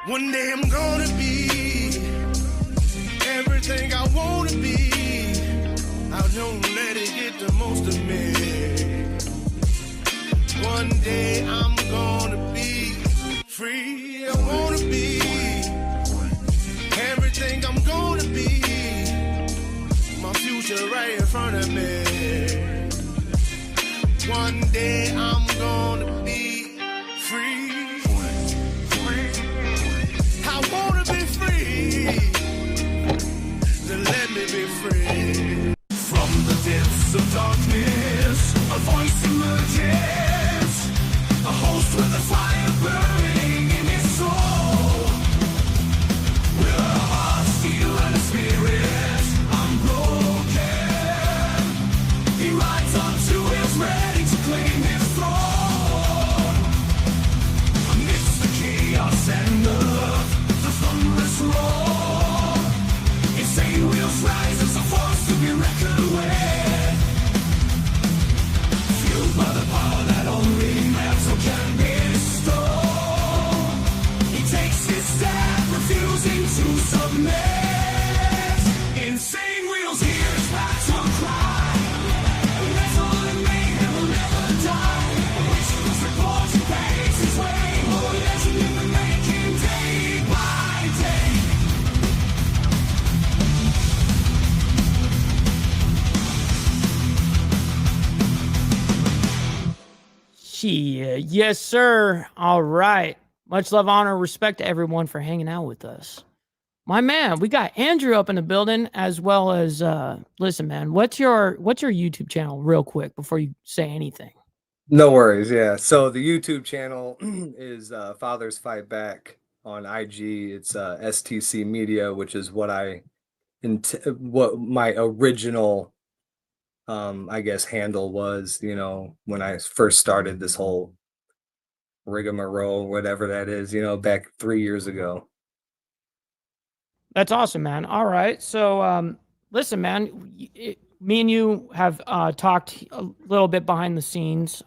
One day I'm gonna be everything I wanna be. I don't let it get the most of me. One day I'm gonna be free. I wanna be everything I'm gonna be. My future right in front of me. One day I'm gonna be free. I wanna be free. Then let me be free. From the depths of darkness, a voice emerges. A host with a fire burning in his soul. With a heart, steel, and a spirit unbroken. He rides on to his ready to claim his throne. Amidst the chaos and the thunderous roar, insane wheels rise as a force to be reckoned with. Fueled by the power that only metal can bestow, he takes his stand, refusing to submit. Insane wheels hear his battle cry. Metal and mayhem will never die. Wishful report he pays his way. Oh, legend in the making, day by day. Yes, sir. All right. Much love, honor, respect to everyone for hanging out with us. My man, we got Andrew up in the building, as well as listen, man, what's your YouTube channel real quick before you say anything? No worries. Yeah. So the YouTube channel is Fathers Fight Back on IG. It's STC Media, which is what what my original I guess handle was, when I first started this whole rigmarole, whatever that is, back 3 years ago. That's awesome, man. All right. So listen, man, me and you have talked a little bit behind the scenes,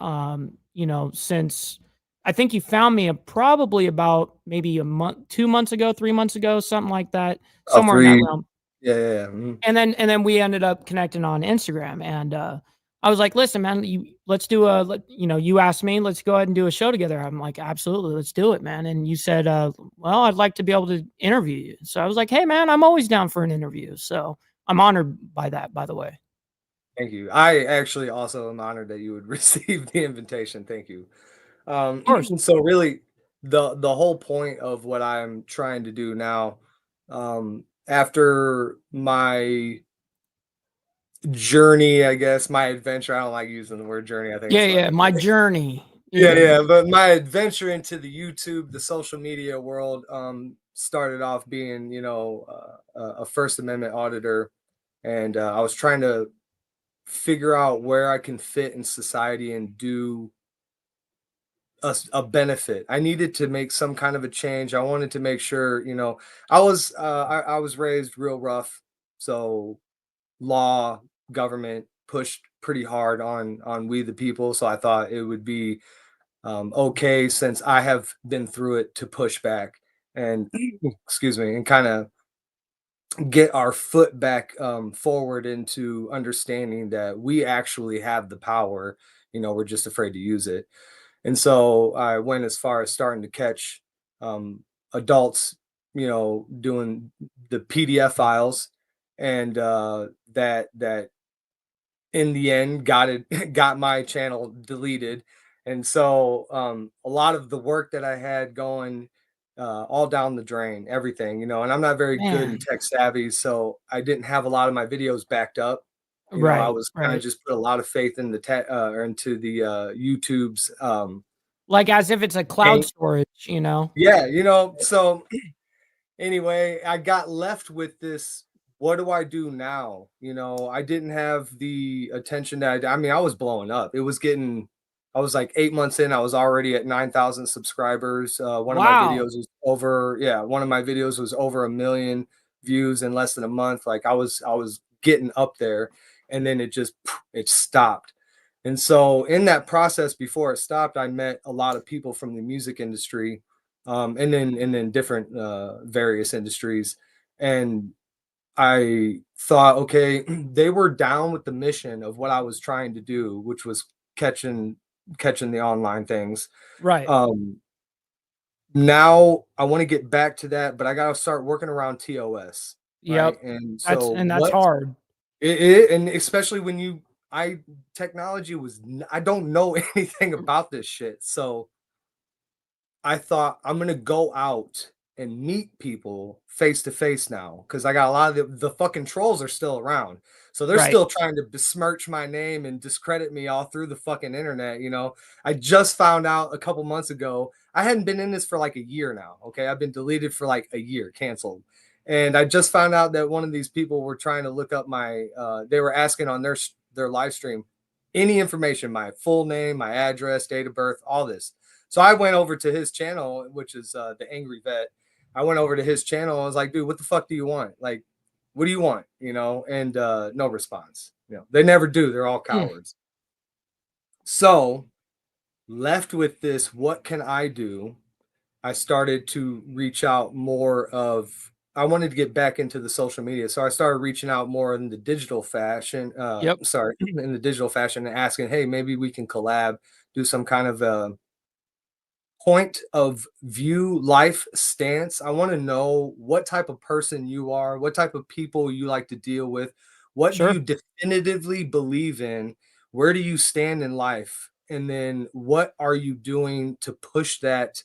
since I think you found me probably about maybe a month, 2 months ago, 3 months ago, something like that, somewhere in that realm. Yeah. Mhm. And then we ended up connecting on Instagram, and I was like, listen, man, let's do you asked me, let's go ahead and do a show together. I'm like, absolutely, let's do it, man. And you said, well, I'd like to be able to interview you. So I was like, hey, man, I'm always down for an interview. So I'm honored by that, by the way. Thank you. I actually also am honored that you would receive the invitation. Thank you. Of course. So really the whole point of what I'm trying to do now, after my journey, I guess, my adventure, I don't like using the word journey. I think it's Yeah, my journey. yeah, but my adventure into the YouTube, the social media world, started off being, a First Amendment auditor, and I was trying to figure out where I can fit in society and do a benefit. I needed to make some kind of a change. I wanted to make sure, I was raised real rough, so law, government pushed pretty hard on we the people. So I thought it would be okay, since I have been through it, to push back and excuse me, and kind of get our foot back forward into understanding that we actually have the power. We're just afraid to use it. And so I went as far as starting to catch adults, doing the PDF files, and that in the end got my channel deleted. And so a lot of the work that I had going all down the drain, everything, and I'm not very good Man. and tech savvy, so I didn't have a lot of my videos backed up. I Right. was kind of just put a lot of faith in the tech or into the YouTube's Like as if it's a cloud storage, yeah. So anyway, I got left with this. What do I do now? I didn't have the attention that I was blowing up. I was like 8 months in. I was already at 9,000 subscribers. One of my videos was one of my videos was over 1 million views in less than a month. Like I was getting up there, and then it stopped. And so in that process, before it stopped, I met a lot of people from the music industry and then different various industries. And I thought, okay, they were down with the mission of what I was trying to do, which was catching the online things. Right. Now I want to get back to that, but I got to start working around TOS, right? Yep. And That's so that's what hard. and especially when technology was I don't know anything about this shit. So I thought I'm gonna go out and meet people face to face now because I got a lot of the fucking trolls are still around. So they're Right. still trying to besmirch my name and discredit me all through the fucking internet. You know, I just found out a couple months ago. I hadn't been in this for like a year now. Okay, I've been deleted for like a year, canceled. And I just found out that one of these people were trying to look up my. They were asking on their live stream any information, my full name, my address, date of birth, all this. So I went over to his channel, which is the Angry Vet. I went over to his channel. I was like, dude, what the fuck do you want? Like, what do you want? You know, and no response. You know, they never do. They're all cowards. So left with this, what can I do? I started to reach out more of I wanted to get back into the social media. So I started reaching out more in the digital fashion. Yep. Sorry, in the digital fashion and asking, hey, maybe we can collab, do some kind of point of view life stance. I want to know what type of person you are, what type of people you like to deal with, what do Sure. you definitively believe in, where do you stand in life, and then what are you doing to push that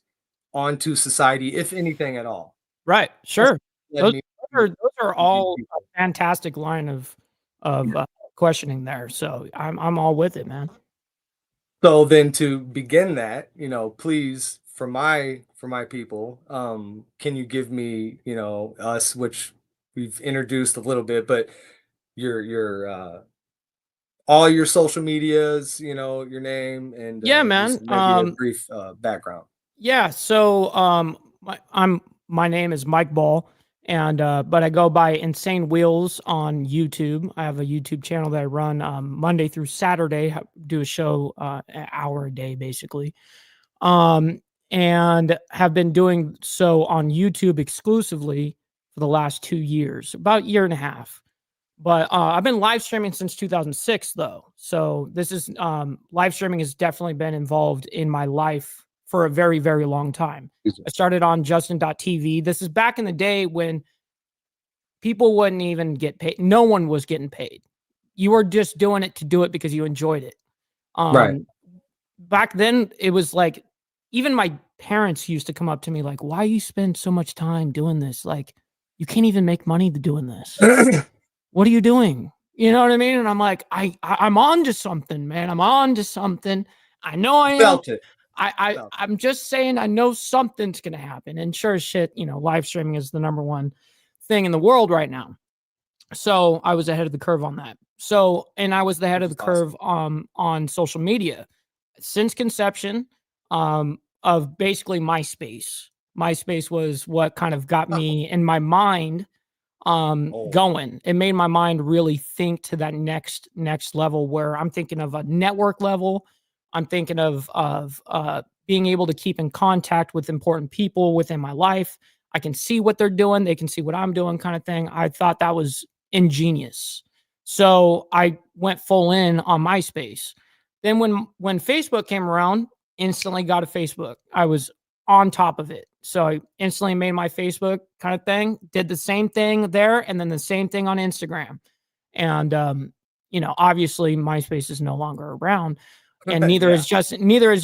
onto society, if anything at all. Right. This Sure. led Those, me those are to meet all a people. fantastic line of questioning there. So I'm all with it, man. So then to begin that, you know, please for my people, can you give me, you know, us, which we've introduced a little bit, but your all your social medias, you know, your name and Yeah, man. just maybe a brief background. Yeah. So my name is Mike Ball, and but I go by Insane Wheels on YouTube. I have a YouTube channel that I run Monday through Saturday. Do a show an hour a day, basically. Um, and have been doing so on YouTube exclusively for the last 2 years, about year and a half. But I've been live streaming since 2006, though. So this is live streaming has definitely been involved in my life for a very, very long time. I started on Justin.tv. This is back in the day when people wouldn't even get paid. No one was getting paid. You were just doing it to do it because you enjoyed it. Right. Back then, it was like even my parents used to come up to me like, "Why you spend so much time doing this? Like, you can't even make money doing this. What are you doing?" You know what I mean? And I'm like, I'm on to something, man. I'm on to something. I know I am. Felt it. I'm just saying I know something's gonna happen. And sure as shit, you know, live streaming is the number one thing in the world right now. So I was ahead of the curve on that. So and I was the head Which of the is awesome. curve on social media since conception of basically MySpace. MySpace was what kind of got me in my mind going. It made my mind really think to that next level where I'm thinking of a network level. I'm thinking of being able to keep in contact with important people within my life. I can see what they're doing, they can see what I'm doing, kind of thing. I thought that was ingenious. So I went full in on MySpace. Then when Facebook came around, instantly got a Facebook. I was on top of it. So I instantly made my Facebook kind of thing, did the same thing there, and then the same thing on Instagram. And you know, obviously MySpace is no longer around, and neither Yeah. is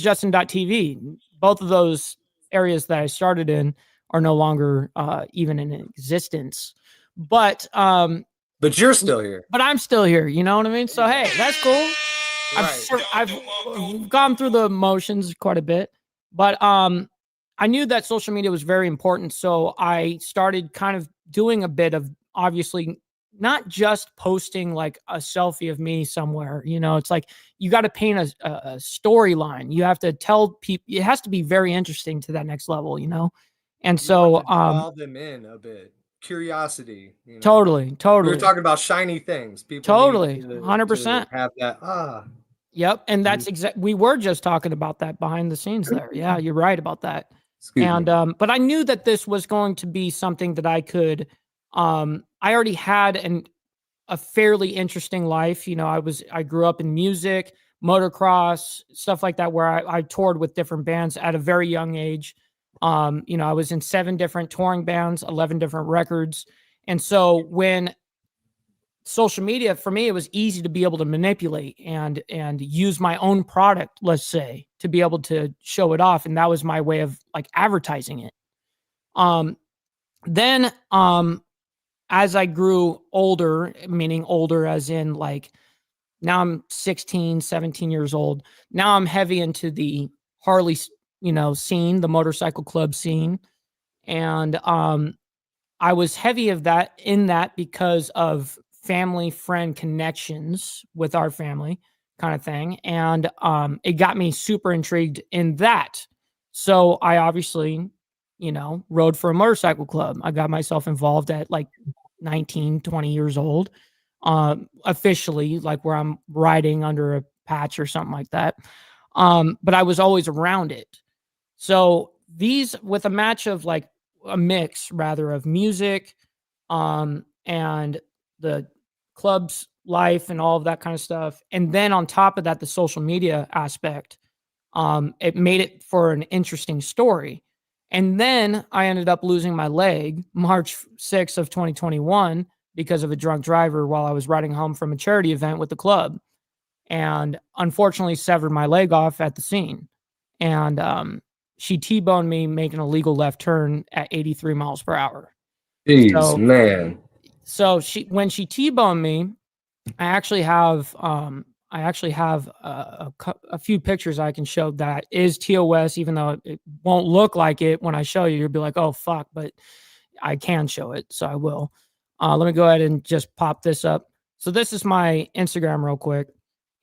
Justin.tv. Both of those areas that I started in are no longer even in existence. But But you're still here. but I'm still here, you know what I mean? So hey, that's cool. Right. I've gone through the motions quite a bit, but I knew that social media was very important, so I started kind of doing a bit of obviously not just posting like a selfie of me somewhere. You know, it's like you got to paint a storyline. You have to tell people. It has to be very interesting to that next level. You know, and You want so to draw them in a bit. Curiosity, you know. totally, We were totally, talking about shiny things. People need totally, 100%. to have that Yep, and Mhm. that's exact. We were just talking about that behind the scenes there. Yeah, you're right about that. And but I knew that this was going to be something that I could I already had a fairly interesting life. You know, I grew up in music, motocross, stuff like that, where I toured with different bands at a very young age. You know, I was in 7 different touring bands, 11 different records. And so when social media, for me, it was easy to be able to manipulate and use my own product, let's say, to be able to show it off. And that was my way of like advertising it. Then as I grew older, meaning older as in like now I'm 16, 17 years old. Now I'm heavy into the Harley, you know, scene, the motorcycle club scene. And I was heavy of that in that because of family friend connections with our family kind of thing. And it got me super intrigued in that. So I obviously, you know, rode for a motorcycle club. I got myself involved at like 19, 20 years old, officially, like where I'm riding under a patch or something like that. But I was always around it. So these, with a match of like a mix rather of music, and the club's life and all of that kind of stuff. And then on top of that, the social media aspect, it made it for an interesting story. And then I ended up losing my leg March 6th of 2021 because of a drunk driver while I was riding home from a charity event with the club, and unfortunately severed my leg off at the scene. And she T-boned me making a legal left turn at 83 miles per hour. Jeez, man. So when she T-boned me, I actually have a few pictures I can show that is TOS, even though it won't look like it when I show you. You'll be like, oh, fuck, but I can show it, so I will. Let me go ahead and just pop this up. So this is my Instagram real quick,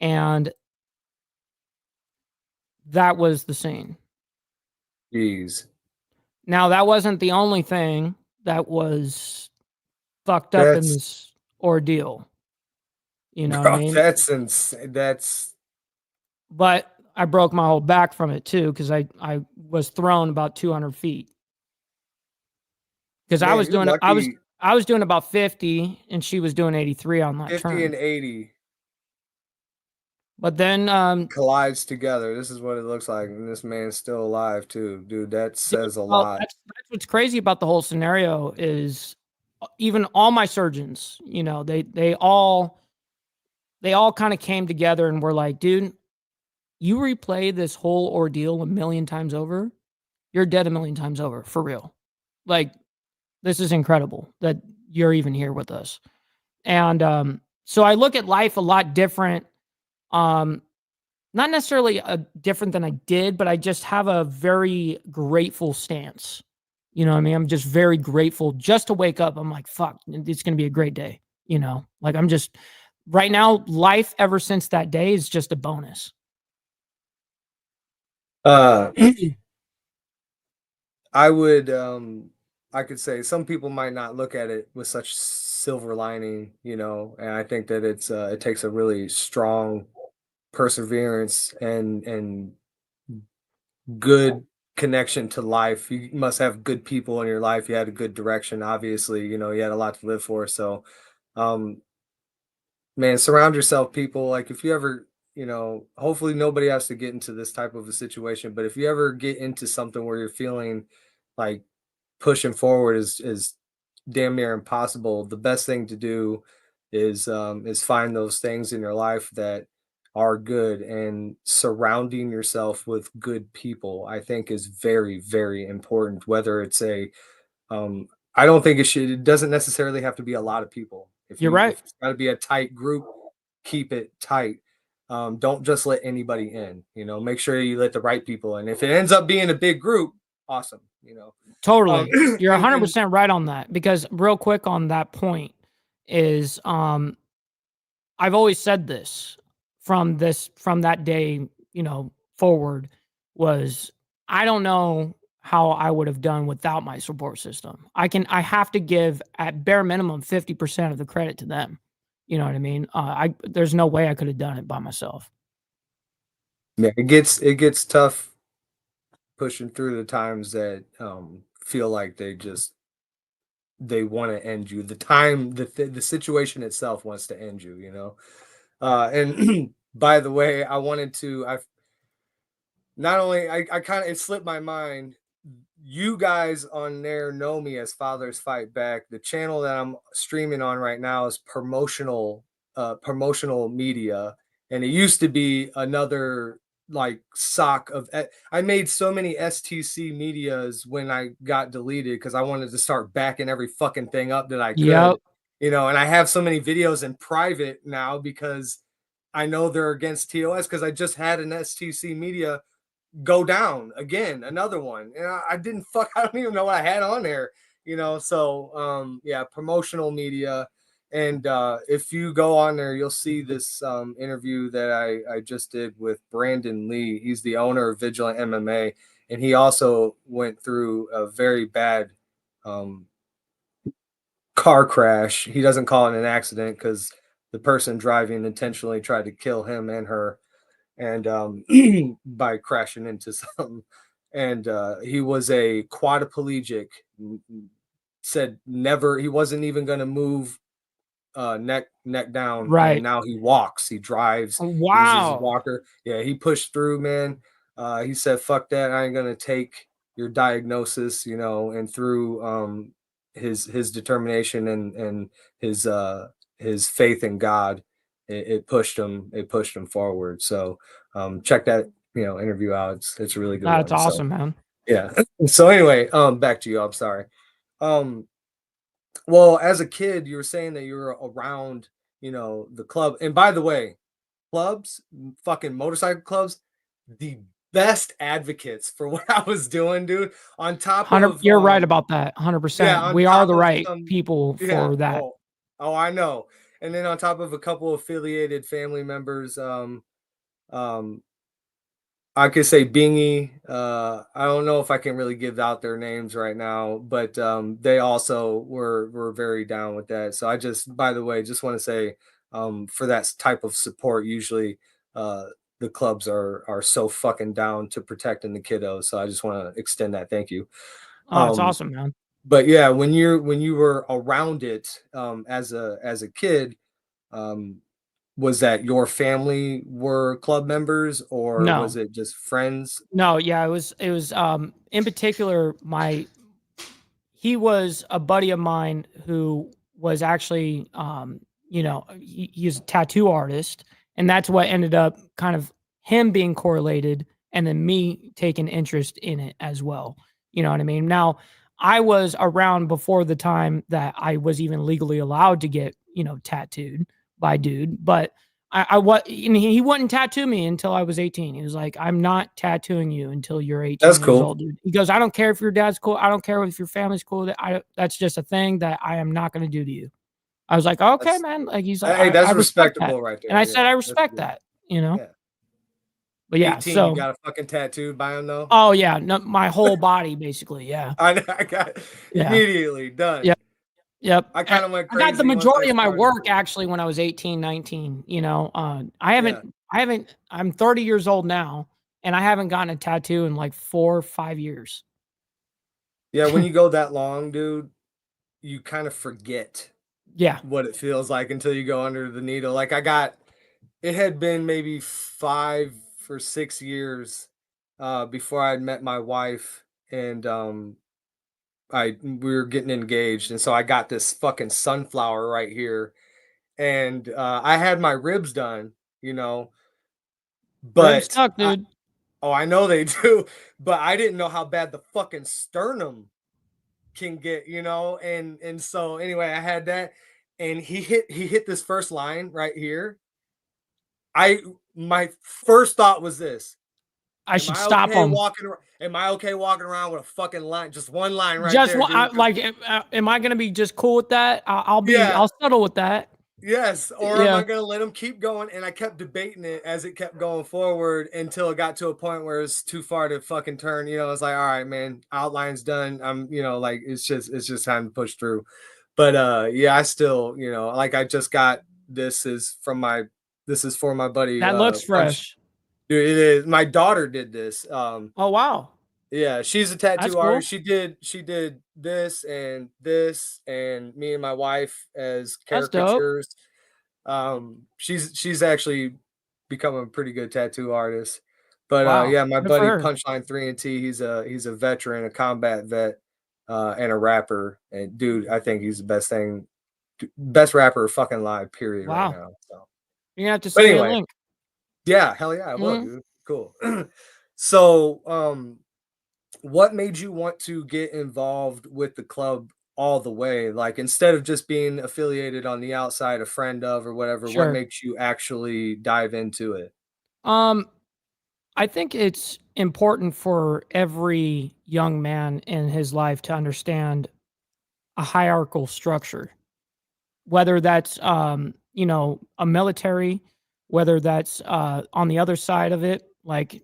and that was the scene. Jeez. Now, that wasn't the only thing that was fucked up in this ordeal. You know what I mean? That's But I broke my whole back from it too, because I was thrown about 200 feet. Because I was doing about 50 and she was doing 83 on that 50 turn. and 80 But then collides together. This is what it looks like, and this man's still alive too, dude. That says a lot. That's what's crazy about the whole scenario is even all my surgeons, you know, they all kind of came together and were like, dude, you replay this whole ordeal 1,000,000 times over, you're dead 1,000,000 times over, for real. Like, this is incredible that you're even here with us. And so I look at life a lot different. Not necessarily different than I did, but I just have a very grateful stance. You know what I mean? I'm just very grateful just to wake up. I'm like, fuck, it's going to be a great day. You know, like I'm just right now, life ever since that day is just a bonus. I would I could say some people might not look at it with such silver lining, you know, and I think that it takes a really strong perseverance and good connection to life. You must have good people in your life. You had a good direction, obviously, you know, you had a lot to live for. So um man, surround yourself people, like if you ever, you know, hopefully nobody has to get into this type of a situation, but if you ever get into something where you're feeling like pushing forward is damn near impossible, the best thing to do is find those things in your life that are good, and surrounding yourself with good people I think is very, very important. Whether it's a I don't think it doesn't necessarily have to be a lot of people. You're right. If it's got to be a tight group, keep it tight. Don't just let anybody in, you know, make sure you let the right people in. If it ends up being a big group, awesome, you know. Totally. You're 100% right on that, because real quick on that point is I've always said this from that day, you know, forward, was I don't know how I would have done without my support system. I have to give at bare minimum 50% of the credit to them. You know what I mean? There's no way I could have done it by myself. Yeah, it gets tough pushing through the times that feel like they want to end you. The situation itself wants to end you, you know. And by the way, I've not only I kind of, it slipped my mind. You guys on there know me as Fathers Fight Back. The channel that I'm streaming on right now is promotional media, and it used to be another like sock of. I made so many STC medias when I got deleted because I wanted to start backing every fucking thing up that I Yep. could, you know. And I have so many videos in private now because I know they're against TOS because I just had an STC media go down again, another one. And I didn't I don't even know what I had on there, you know. So yeah, promotional media. And if you go on there, you'll see this interview that I just did with Brandon Lee. He's the owner of Vigilant MMA, and he also went through a very bad car crash. He doesn't call it an accident because the person driving intentionally tried to kill him and her, and by crashing into something. And he was a quadriplegic, said never, he wasn't even going to move neck down, and Right. now he walks, he drives, uses his Wow. walker. Yeah, he pushed through, man. He said, fuck that, I ain't going to take your diagnosis, you know. And through his determination and his faith in God, it pushed him forward. So check that, you know, interview out. It's a really good That's one. So awesome, man. yeah. So anyway, back to you. I'm sorry. Well, as a kid, you were saying that you were around, you know, the club. And by the way, clubs, fucking motorcycle clubs, the best advocates for what I was doing, dude. On top of You're right about that. yeah, 100%. on We are top the of right some, people yeah, for that. I know. And then on top of a couple affiliated family members, I could say Bingy. I don't know if I can really give out their names right now, but they also were very down with that. So I just, by the way, just want to say for that type of support, usually the clubs are so fucking down to protecting the kiddos. So I just want to extend that thank you. Oh, it's Um, awesome, man. but yeah, when you were around it as a kid, um, was that your family were club members, or was No. it just friends? No, yeah, it was in particular he was a buddy of mine who was actually he's a tattoo artist, and that's what ended up kind of him being correlated and then me taking interest in it as well. You know what I mean? Now, I was around before the time that I was even legally allowed to get, tattooed by dude, but I was, and he wouldn't tattoo me until I was 18. He was like, "I'm not tattooing you until you're That's 18 years cool. old, dude." He goes, "I don't care if your dad's cool. I don't care if your family's cool. That's just a thing that I am not going to do to you." I was like, "Okay, That's man." Like he's like, Hey, I that's respect that," respectable right and I there. said, Yeah, "I that's respect good. that," you know. Yeah. But yeah, 18, you so got a fucking tattoo by him though? oh yeah, no, my whole body basically. Yeah, I got yeah, immediately done. yep, yep. I kind of went I got the crazy once I majority of my started. work actually when I was 18, 19. Yeah. I haven't. I'm 30 years old now, and I haven't gotten a tattoo in like 4 or 5 years. Yeah, when you go that long, dude, you kind of forget Yeah, what it feels like until you go under the needle. Like it had been maybe 5 or 6 years before I'd met my wife, and we were getting engaged, and so I got this fucking sunflower right here, and I had my ribs done, you know, ribs but suck, dude. I know they do, but I didn't know how bad the fucking sternum can get, you know. And so anyway, I had that, and he hit this first line right here. My first thought was this: I should stop them. Am I okay walking around with a fucking line, just one line right there, dude? Like, am I gonna be just cool with that? Yeah, I'll settle with that. yes, or am I Yeah, gonna let him keep going? And I kept debating it as it kept going forward until it got to a point where it's too far to fucking turn. You know, it's like, all right, man, outline's done. I'm, like it's just time to push through. But yeah, I still, like I just got this is for my buddy that looks Punch. fresh. Dude, it is. My daughter did this. Oh wow. Yeah, she's a That's tattoo cool. artist. She did this, and me and my wife as That's dope. caricatures. She's actually become a pretty good tattoo artist. But Wow. yeah, my Good for buddy her. Punchline 3 and T, he's a veteran, a combat vet, and a rapper. And dude, I think he's the best rapper fucking live, period, right Wow. now. So, You're gonna have to but send me a anyway, link. yeah, hell yeah, I will, Mhm. dude. Cool. So, what made you want to get involved with the club all the way? Like, instead of just being affiliated on the outside, a friend of or whatever, what Sure. makes you actually dive into it? Um, I think it's important for every young man in his life to understand a hierarchical structure, whether that's a military, whether that's on the other side of it, like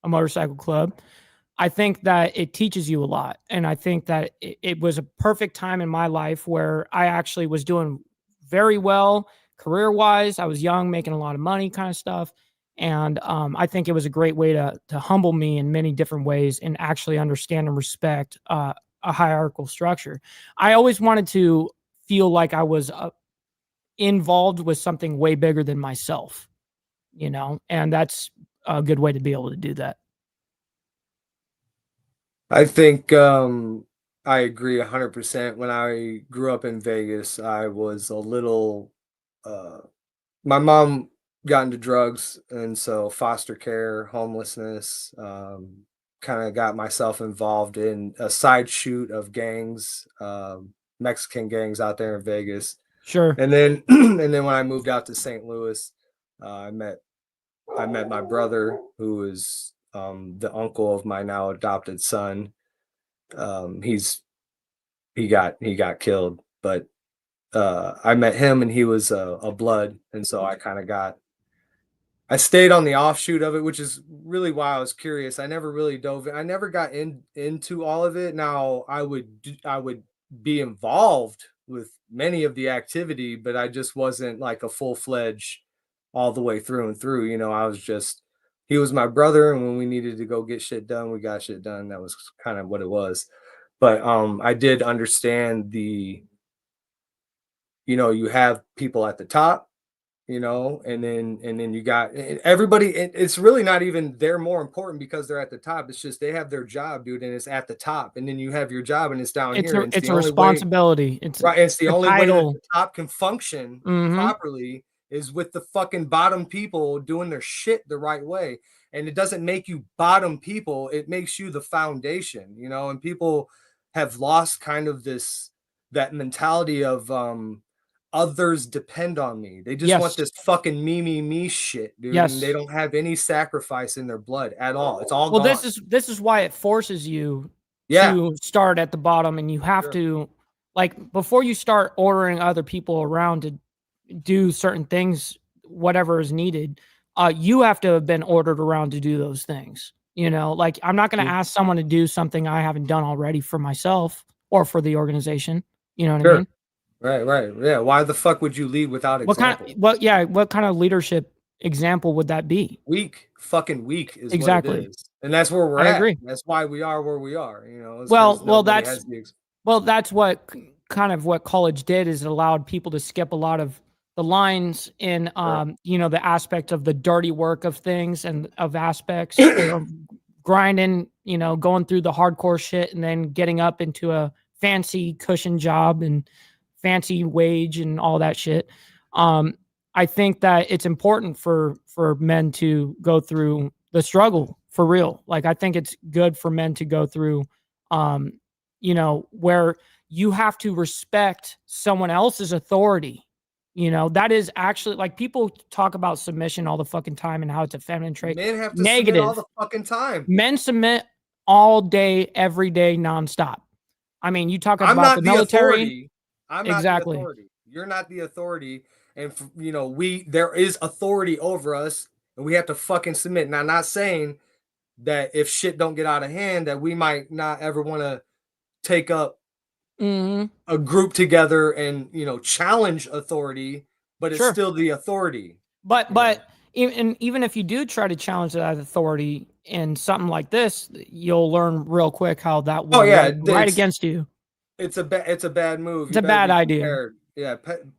a motorcycle club. I think that it teaches you a lot. And I think that it was a perfect time in my life where I actually was doing very well career wise. I was young, making a lot of money, kind of stuff. And I think it was a great way to humble me in many different ways and actually understand and respect a hierarchical structure. I always wanted to feel like I was involved with something way bigger than myself, and that's a good way to be able to do that. I think I agree 100%. When I grew up in Vegas, I was a little uh my mom got into drugs, and so foster care, homelessness, kind of got myself involved in a side shoot of gangs, Mexican gangs out there in Vegas. Sure. And then and then when I moved out to St. Louis, I met my brother, who is the uncle of my now adopted son. He's he got killed, but I met him, and he was a blood, and so I stayed on the offshoot of it, which is really why I was curious. I never really dove in. I never got into all of it. Now I would be involved with many of the activity, but I just wasn't like a full-fledged all the way through and through. I was just he was my brother, and when we needed to go get shit done, we got shit done. That was kind of what it was. But I did understand you have people at the top, and then you got everybody. It's really not even they're more important because they're at the top. It's just they have their job, dude, and it's at the top, and then you have your job, and it's down It's here, a and it's it's the a only way. responsibility. Right, it's the A only way that title. the top can function Mhm. properly is with the fucking bottom people doing their shit the right way. And it doesn't make you bottom people, it makes you the foundation, and people have lost kind of this that mentality of others depend on me. They just want Yes. this fucking me shit, dude, and they Yes. don't have any sacrifice in their blood at all. It's all Well, gone. this is why it forces you Yeah, to start at the bottom, and you have sure. to, like, before you start ordering other people around to do certain things, whatever is needed, you have to have been ordered around to do those things. Like, I'm not going to Mm, ask someone to do something I haven't done already for myself or for the organization. You know what I sure. mean? Right. Yeah. Why the fuck would you lead without example? What kind of leadership example would that be? Weak, fucking weak is what it Exactly. is. And that's where we're I at. agree. That's why we are where we are, it's Well, because well, nobody that's has the well, that's what kind of what college did is it allowed people to skip a lot of the lines in, the aspect of the dirty work of things and of aspects of grinding, going through the hardcore shit and then getting up into a fancy cushion job and fancy wage and all that shit. Um, I think that it's important for men to go through the struggle for real. Like, I think it's good for men to go through, um, where you have to respect someone else's authority. That is actually, like, people talk about submission all the fucking time and how it's a feminine trait. men have to submit all Negative. the fucking time. Men submit all day, every day, nonstop. I mean, you talk I'm about not the the military. authority. I'm not the Exactly. authority. You're not the authority. And there is authority over us, and we have to fucking submit. Now, not saying that if shit don't get out of hand that we might not ever want to take up Mhm. a group together and challenge authority, but it's Sure. still the authority. But you know but even if you do try to challenge that authority, in something like this, you'll learn real quick how that Oh will yeah, work right against you. it's a bad move. It's You a better bad be idea. prepared. Yeah,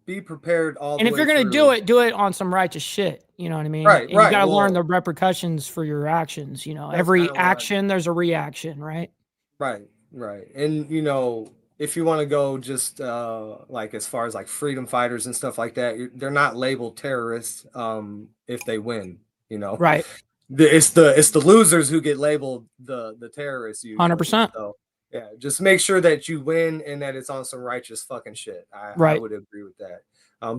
be prepared all And the if way you're gonna through. do it on some righteous shit. You know what I mean? Right, And you right. got to learn Well, the repercussions for your actions. You know, that's kind every of what I action there's a reaction, right? right, right. And if you want to go just like as far as like freedom fighters and stuff like that, they're not labeled terrorists if they win, you know. Right. It's the losers who get labeled the terrorists Hundred usually. percent. So yeah, just make sure that you win and that it's on some righteous fucking shit. I Right. would agree with that.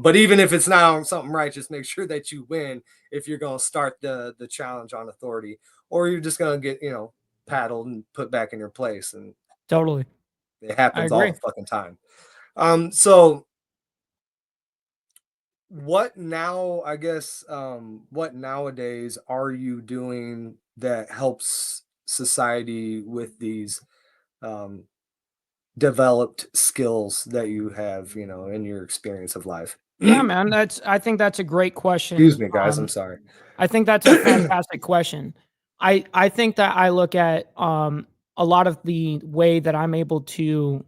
But even if it's not on something righteous, make sure that you win if you're gonna start the challenge on authority, or you're just gonna get paddled and put back in your place, and Totally. it I happens all agree. the fucking time. So what now, I guess, what nowadays are you doing that helps society with these um, developed skills that you have, in your experience of life? Yeah, man. I think that's a great Excuse question. me, guys. I'm sorry. I think that's a fantastic question. I think that I look at a lot of the way that I'm able to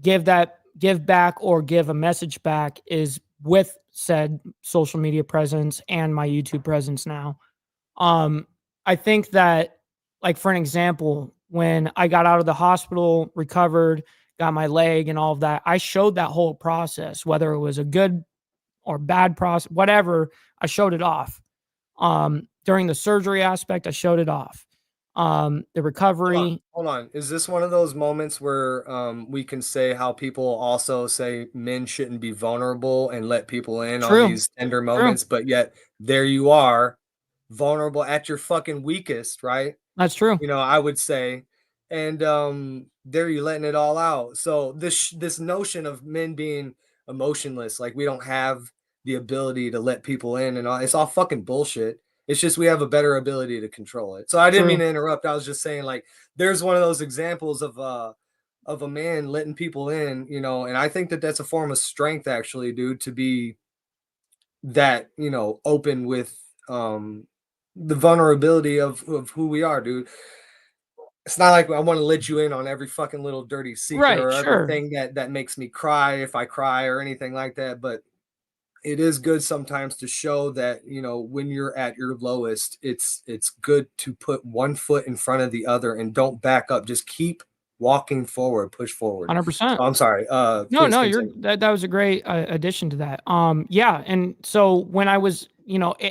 give back or give a message back is with said social media presence and my YouTube presence now. Um, I think that, like, for an example, when I got out of the hospital, recovered, got my leg and all of that, I showed that whole process, whether it was a good or bad process, whatever, I showed it off. During the surgery aspect, I showed it off. The Hold on, recovery, hold on. Is this one of those moments where we can say how people also say men shouldn't be vulnerable and let people in on true, these tender true. moments, but yet there you are, vulnerable at your fucking weakest, right? That's true. I would say, and there you letting it all out. So this notion of men being emotionless, like we don't have the ability to let people in, and all, it's all fucking bullshit. It's just we have a better ability to control it. So I didn't mean True. to interrupt. I was just saying, like, there's one of those examples of a man letting people in, and I think that that's a form of strength, actually, dude, to be that open with the vulnerability of who we are, dude. It's not like I want to let you in on every fucking little dirty secret Right, or sure. everything that makes me cry if I cry or anything like that, but it is good sometimes to show that when you're at your lowest, it's good to put one foot in front of the other and don't back up. Just keep walking forward, push forward. So 100%. I'm sorry. No, Please no, you're continue. that was a great addition to that. Yeah, and so when I was,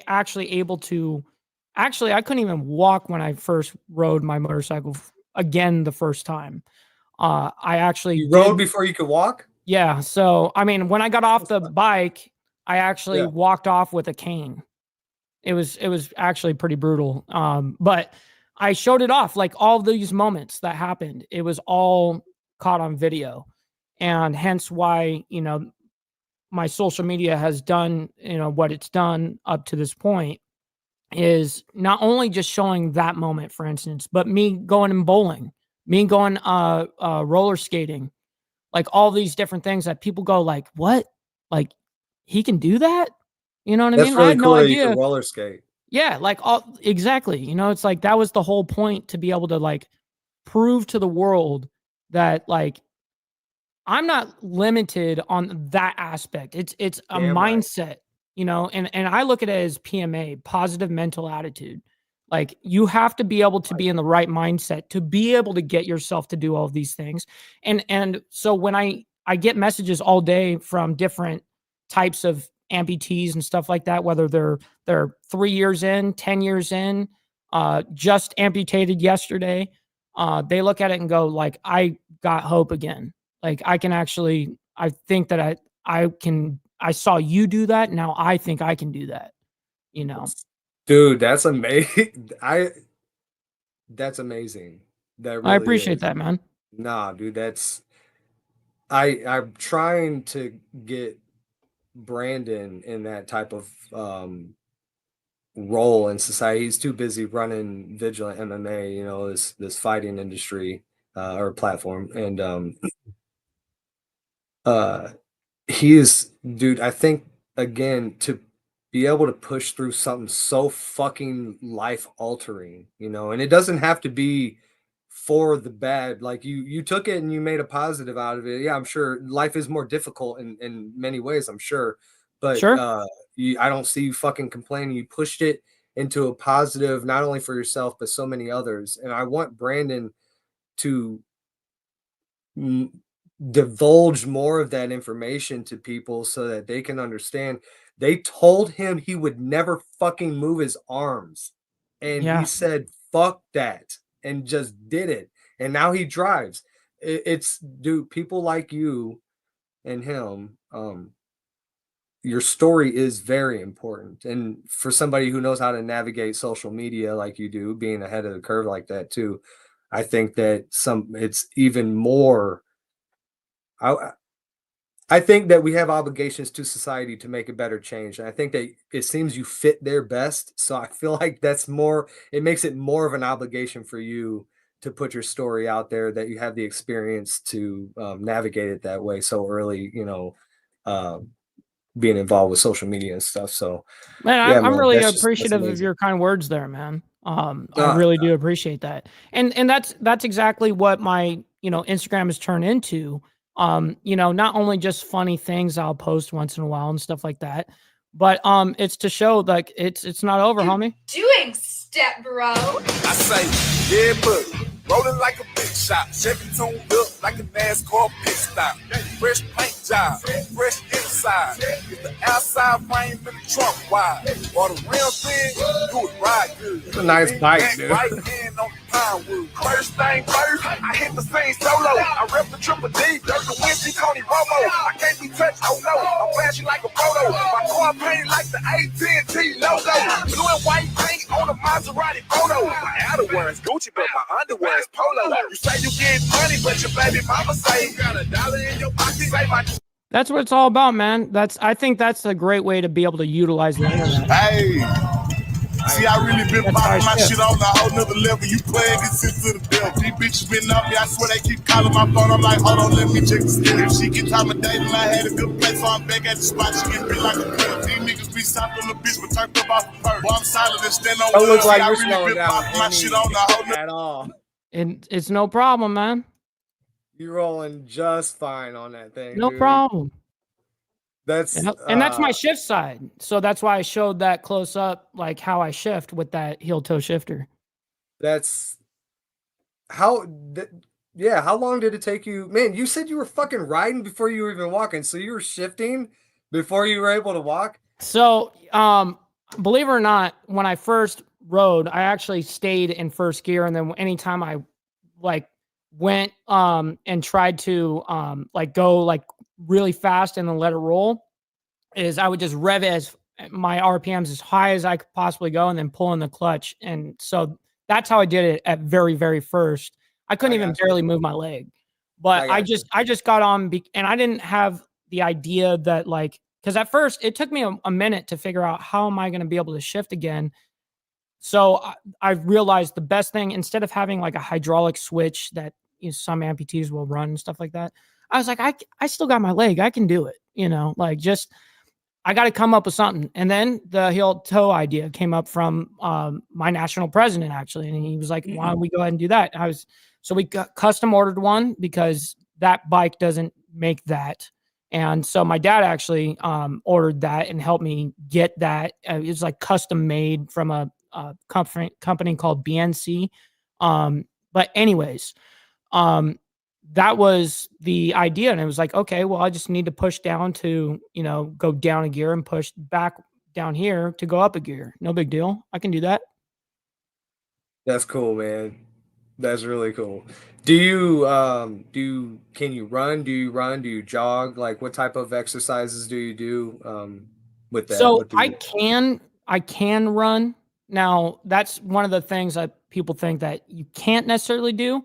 actually able to, actually, I couldn't even walk when I first rode my motorcycle again the first time. I actually You rode did, before you could walk? yeah. So I mean, when I got off That's the fun. bike, I actually Yeah. walked off with a cane. It was actually pretty brutal. But I showed it off, like all of these moments that happened. It was all caught on video, and hence why my social media has done what it's done up to this point is not only just showing that moment, for instance, but me going and bowling, me going roller skating, like all these different things that people go like, what, like he can do that? You know what I That's mean? I really had no cool that you can idea. roller skate. Yeah, like all exactly. It's like that was the whole point, to be able to like prove to the world that like I'm not limited on that aspect. It's a Damn right. mindset, and I look at it as PMA, positive mental attitude. Like you have to be able to be in the right mindset to be able to get yourself to do all of these things. And so when I get messages all day from different types of amputees and stuff like that, whether they're 3 years in, 10 years in, just amputated yesterday, they look at it and go like, I got hope again. Like I can actually, I think that I saw you do that. Now I think I can do that, you know? Dude, that's amazing. That's amazing. That I really appreciate is. that, man. Nah, dude, I'm trying to get Brandon in that type of role in society. He's too busy running Vigilant MMA, this fighting industry or platform. And uh he is, dude, I think again, be able to push through something so fucking life altering, you know, and it doesn't have to be for the bad. Like you took it and you made a positive out of it. Yeah, I'm sure life is more difficult in many ways, I'm sure. But Sure. I don't see you fucking complaining. You pushed it into a positive, not only for yourself, but so many others. And I want Brandon to divulge more of that information to people so that they can understand. They told him he would never fucking move his arms. And he Yeah. said, fuck that. And just did it. And now he drives. It's, dude, people like you and him, your story is very important. And for somebody who knows how to navigate social media like you do, being ahead of the curve like that too, I think that it's even more. I think that we have obligations to society to make a better change. And I think that it seems you fit there best. So I feel like that's more, it makes it more of an obligation for you to put your story out there, that you have the experience to navigate it that way so early, you know, um, being involved with social media and stuff. So Man, yeah, I'm man, really that's appreciative of amazing. your kind words there, man. I Uh, really do appreciate that. And that's exactly what my, Instagram has turned into. Not only just funny things I'll post once in a while and stuff like that, but it's to show like it's not over, homie. Doing step bro. I say, yeah, buddy. Rolling like a big shot. Chevy tuned up like a NASCAR pit stop. Fresh paint job, fresh inside. Get the outside frame in the trunk wide. Or the real thing, do it right good. It's a nice bike, dude. Right hand on the pine wood. First thing first, I hit the scene solo. I rep the Triple D, Dirk the Wincy, Tony Romo. I can't be touched, oh no. I'm flashing like a photo. My car painted like the AT&T logo. Blue and white paint on a Maserati photo. My outerwear is Gucci, but my underwear is Polo. You say you get money, but your baby mama say you got $1 in your pocket. Say my That's what it's all about, man. I think that's a great way to be able to utilize the internet. Hey, see, I really been That's how I popping my shift. shit on a whole nother level. You playing this into the devil. These bitches been on me. I swear they keep calling my phone. I'm like, hold on, let me check the schedule. If she get time of day, then I had a good place, so I'm back at the spot. She get bit like a pill. These niggas be stopped on the bitch, but turned up off the perk. Boy, I'm silent and stand on don't look wood. like See, I you're really slowing been down popping my shit on a whole nother at all. And it's no problem, man. You're rolling just fine on that thing, No dude. problem. That's Yep. And that's my shift side. So that's why I showed that close up, like how I shift with that heel toe shifter. that's how yeah, how long did it take you? Man, you said you were fucking riding before you were even walking, so you were shifting before you were able to walk? So, believe it or not, when I first rode, I actually stayed in first gear, and then anytime I like went and tried to like go like really fast and then let it roll, is I would just rev it as my RPMs as high as I could possibly go and then pull in the clutch. And so that's how I did it at very, very first. I couldn't I even got you. barely move my leg, but I got you. I just got on and I didn't have the idea that like, cause at first it took me a minute to figure out how am I going to be able to shift again. So I realized the best thing, instead of having like a hydraulic switch that some amputees will run and stuff like that, I was like, I still got my leg. I can do it. Like just I got to come up with something. And then the heel toe idea came up from my national president, actually. And he was like, why don't we go ahead and do that? So we custom ordered one because that bike doesn't make that. And so my dad actually ordered that and helped me get that. It was like custom made from a company called BNC. But anyways, that was the idea. And it was like, okay, well, I just need to push down to, go down a gear and push back down here to go up a gear. No big deal. I can do that. That's cool, man. That's really cool. Do you can you run? Do you run? Do you jog? Like what type of exercises do you do with that? So With the I can run. Now that's one of the things that people think that you can't necessarily do.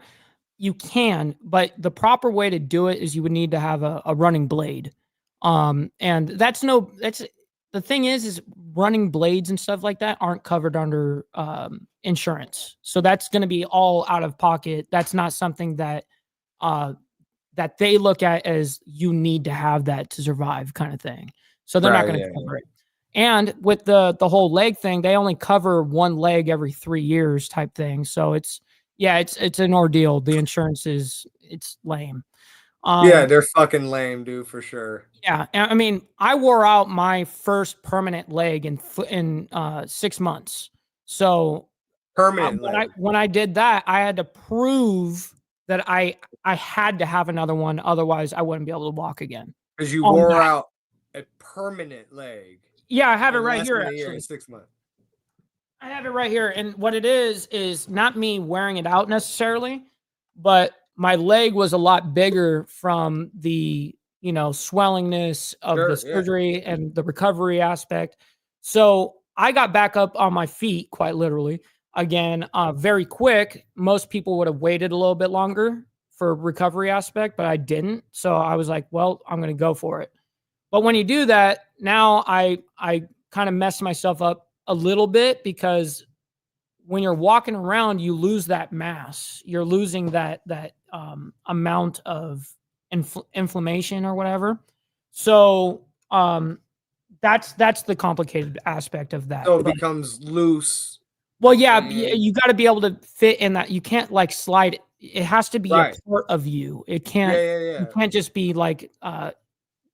You can, but the proper way to do it is you would need to have a running blade. And that's the thing is running blades and stuff like that aren't covered under insurance. So that's going to be all out of pocket. That's not something that that they look at as you need to have that to survive kind of thing. So they're not Right, going to yeah. cover it. And with the whole leg thing, they only cover one leg every 3 years type thing. So it's an ordeal. The insurance it's lame. Yeah, they're fucking lame, dude, for sure. Yeah, I mean, I wore out my first permanent leg in 6 months. So Permanent leg. when I did that, I had to prove that I had to have another one, otherwise I wouldn't be able to walk again. Because you On wore that. out a permanent leg Yeah, I have it in right less here than a year, actually. in 6 months. I have it right here, and what it is not me wearing it out necessarily, but my leg was a lot bigger from the swellingness of the Sure, yeah. surgery and the recovery aspect. So I got back up on my feet, quite literally, again, very quick. Most people would have waited a little bit longer for recovery aspect, but I didn't. So I was like, well, I'm going to go for it. But when you do that, now I kind of mess myself up a little bit because when you're walking around, you lose that mass. You're losing that amount of inflammation or whatever. So that's the complicated aspect of that. So it But, becomes loose. well, yeah, And you got to be able to fit in that. You can't like slide it. It has to be a right. part of you. It Yeah, can't. yeah, You yeah. can't just be like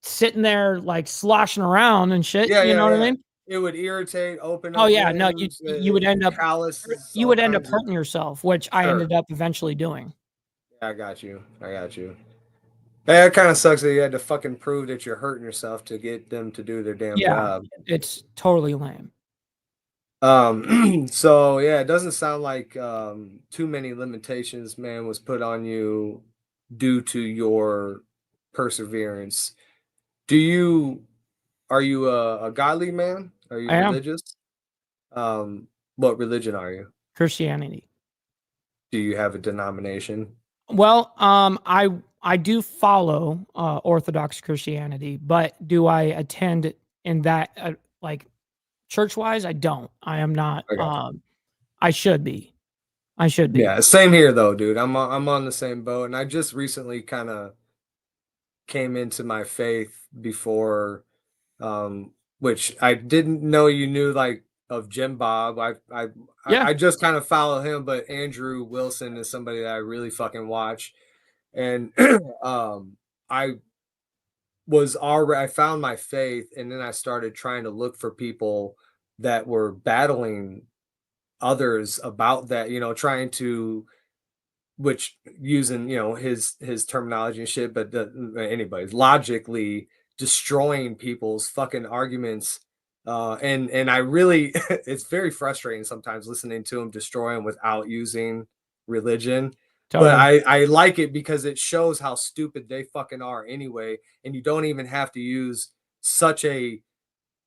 sitting there like sloshing around and shit. Yeah, You yeah, know what I yeah. mean? It would irritate, open Oh up yeah, no, wounds, you would end up calluses, all kinds of. hurting yourself, which I Sure. ended up eventually doing. Yeah, I got you. I got you. Yeah, it kind of sucks that you had to fucking prove that you're hurting yourself to get them to do their damn Yeah, job. it's totally lame. So yeah, it doesn't sound like too many limitations, man, was put on you due to your perseverance. Do you Are you a godly man? Are you I am religious? What religion are you? Christianity. Do you have a denomination? Well, I do follow Orthodox Christianity, but do I attend in that like church wise? I don't. I am not. I got you. I should be. I should be. Yeah, same here though, dude. I'm on the same boat, and I just recently kind of came into my faith before, which I didn't know you knew like of Jim Bob. Yeah. I just kind of follow him, but Andrew Wilson is somebody that I really fucking watch, and I I found my faith, and then I started trying to look for people that were battling others about that, trying to, which using his terminology and shit, but anybody's logically destroying people's fucking arguments. And I really it's very frustrating sometimes listening to him destroy them without using religion. But Totally. I like it because it shows how stupid they fucking are anyway, and you don't even have to use such a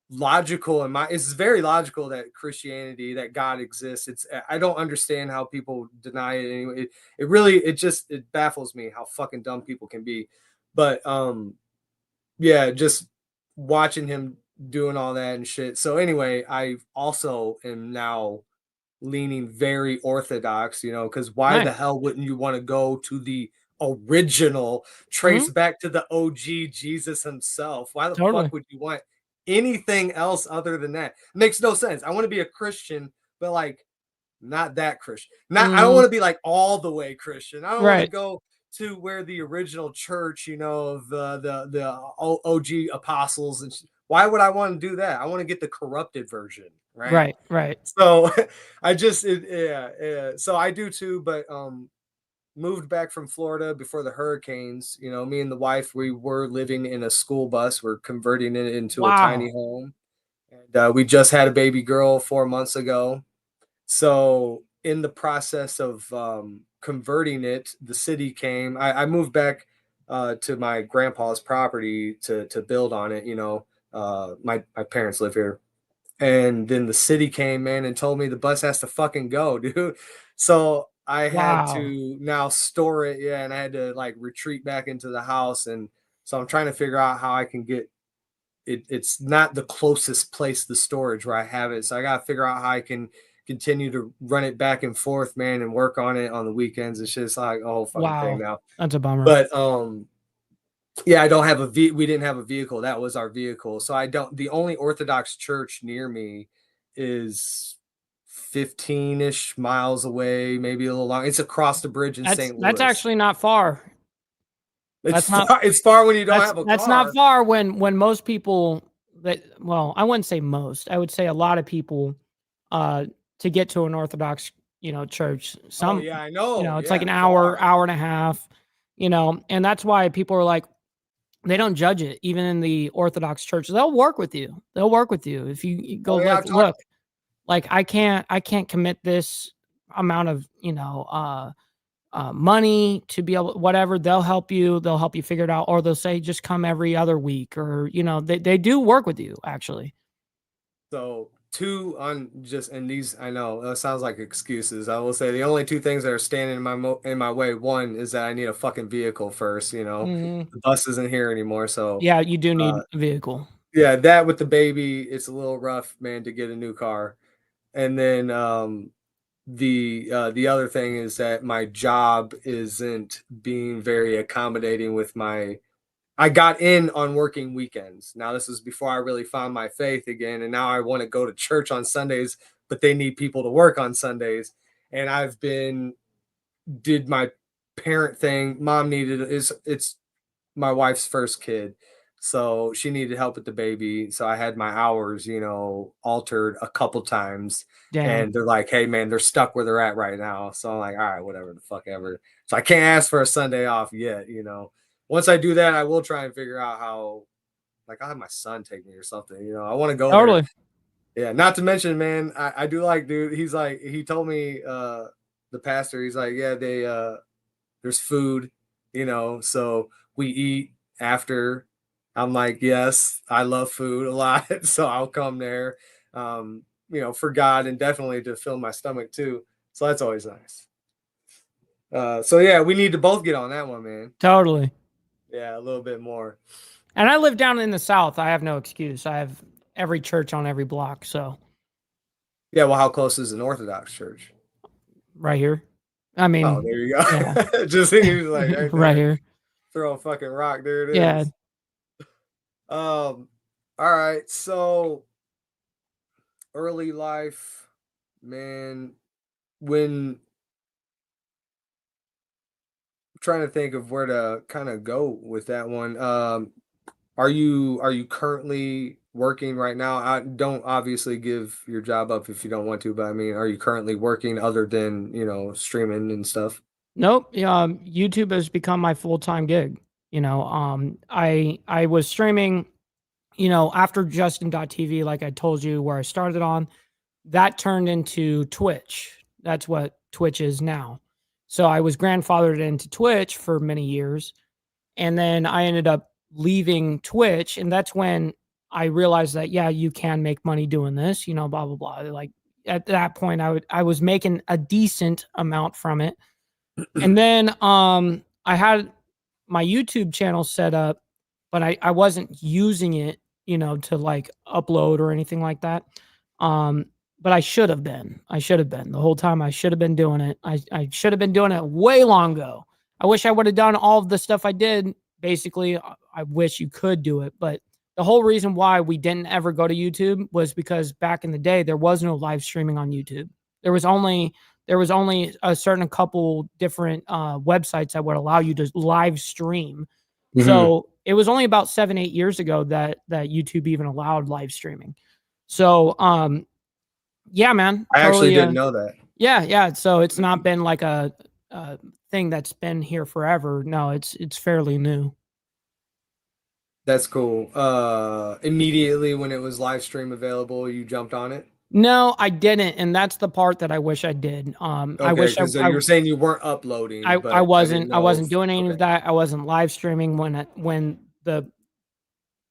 logical, and it's very logical that Christianity, that God exists. I don't understand how people deny it anyway. It really, it baffles me how fucking dumb people can be. But yeah, just watching him doing all that and shit. So anyway, I also am now leaning very orthodox, because why Nice. the hell wouldn't you want to go to the original, trace Mhm. back to the OG Jesus himself? Why the Totally. fuck would you want anything else other than that? Makes no sense. I want to be a Christian, but like not that Christian. I don't Mhm. want to be like all the way Christian. I don't want to Right. go to where the original church, of the OG apostles and why would I want to do that? I want to get the corrupted version, right? Right. Right. So I just yeah. So I do too, but moved back from Florida before the hurricanes. Me and the wife, we were living in a school bus. We're converting it into a tiny Wow. home, and we just had a baby girl 4 months ago. So in the process of converting it, the city came. I moved back to my grandpa's property to build on it. My parents live here, and then the city came in and told me the bus has to fucking go, dude. So I had Wow. to now store it, yeah, and I had to like retreat back into the house, and so I'm trying to figure out how I can get it. It's not the closest place to storage where I have it, so I got to figure out how I can continue to run it back and forth, man, and work on it on the weekends. It's just like a whole fucking thing Wow. now. That's a bummer. But Yeah, I don't have we didn't have a vehicle. That was our vehicle. So I don't, the only Orthodox church near me is 15-ish miles away, maybe a little long. It's across the bridge in St. That's Louis. actually not far. It's That's not far, it's far when you don't have a that's not car. far when most people that, well, I wouldn't say most. I would say a lot of people uh to get to an Orthodox, church. Oh Some, yeah, I know. it's like Yeah, an hour, far. hour and a half, and that's why people are like, they don't judge it. Even in the Orthodox church, they'll work with you. They'll work with you if you go Oh yeah, like, I've talked. look, like I can't commit this amount of money to be able, whatever. They'll help you figure it out, or they'll say just come every other week, or they do work with you actually. So two on just, and these, I know that sounds like excuses. I will say the only two things that are standing in my way. One is that I need a fucking vehicle first. Mhm. The bus isn't here anymore, so Yeah, you do need uh, a vehicle. yeah, that with the baby, it's a little rough, man, to get a new car. And then the other thing is that my job isn't being very accommodating with my. I got in on working weekends. Now this is before I really found my faith again, and now I want to go to church on Sundays, but they need people to work on Sundays. And I've been did my parent thing. Mom needed it's my wife's first kid. So she needed help with the baby. So I had my hours, altered a couple times. Damn. And they're like, hey, man, they're stuck where they're at right now. So I'm like, all right, whatever the fuck ever. So I can't ask for a Sunday off yet. Once I do that, I will try and figure out how, like, I'll have my son take me or something. I want to go there. Totally. Yeah. Not to mention, man, I do like, dude, he's like, he told me, the pastor, he's like, yeah, there's food, so we eat after. I'm like, yes, I love food a lot, so I'll come there, for God and definitely to fill my stomach too. So that's always nice. So yeah, we need to both get on that one, man. Totally. Yeah, a little bit more. And I live down in the South. I have no excuse. I have every church on every block. So Yeah, well, how close is an Orthodox church? right here. I Oh, mean, there you go. yeah, Just thinking, like right right there. here. Throw a fucking rock. There it Yeah. is. All right. So early life, man, when trying to think of where to kind of go with that one. Are you currently working right now? I don't obviously give your job up if you don't want to, but I mean, are you currently working other than, streaming and stuff? Nope. YouTube has become my full time gig. I was streaming, after Justin.tv, like I told you, where I started on, that turned into Twitch. That's what Twitch is now. So I was grandfathered into Twitch for many years. And then I ended up leaving Twitch. And that's when I realized that, yeah, you can make money doing this, blah, blah, blah. Like at that point, I was making a decent amount from it. And then I had my YouTube channel set up, but I wasn't using it, to like upload or anything like that. Um, but I should have been. I should have been the whole time. I should have been doing it. I should have been doing it way long ago. I wish I would have done all of the stuff I did. Basically, I wish you could do it, but the whole reason why we didn't ever go to YouTube was because back in the day there was no live streaming on YouTube. There was only a certain couple different websites that would allow you to live stream. Mhm. So it was only about 7-8 years ago that YouTube even allowed live streaming. So yeah, man, I actually totally. didn't know that. Yeah. So it's not been like a thing that's been here forever. No, it's fairly new. That's cool. Immediately when it was live stream available, you jumped on it. No, I didn't, and that's the part that I wish I did. I Okay, wish because you were saying you weren't uploading, I but I didn't wasn't know if, doing any of okay, that. I wasn't live streaming when the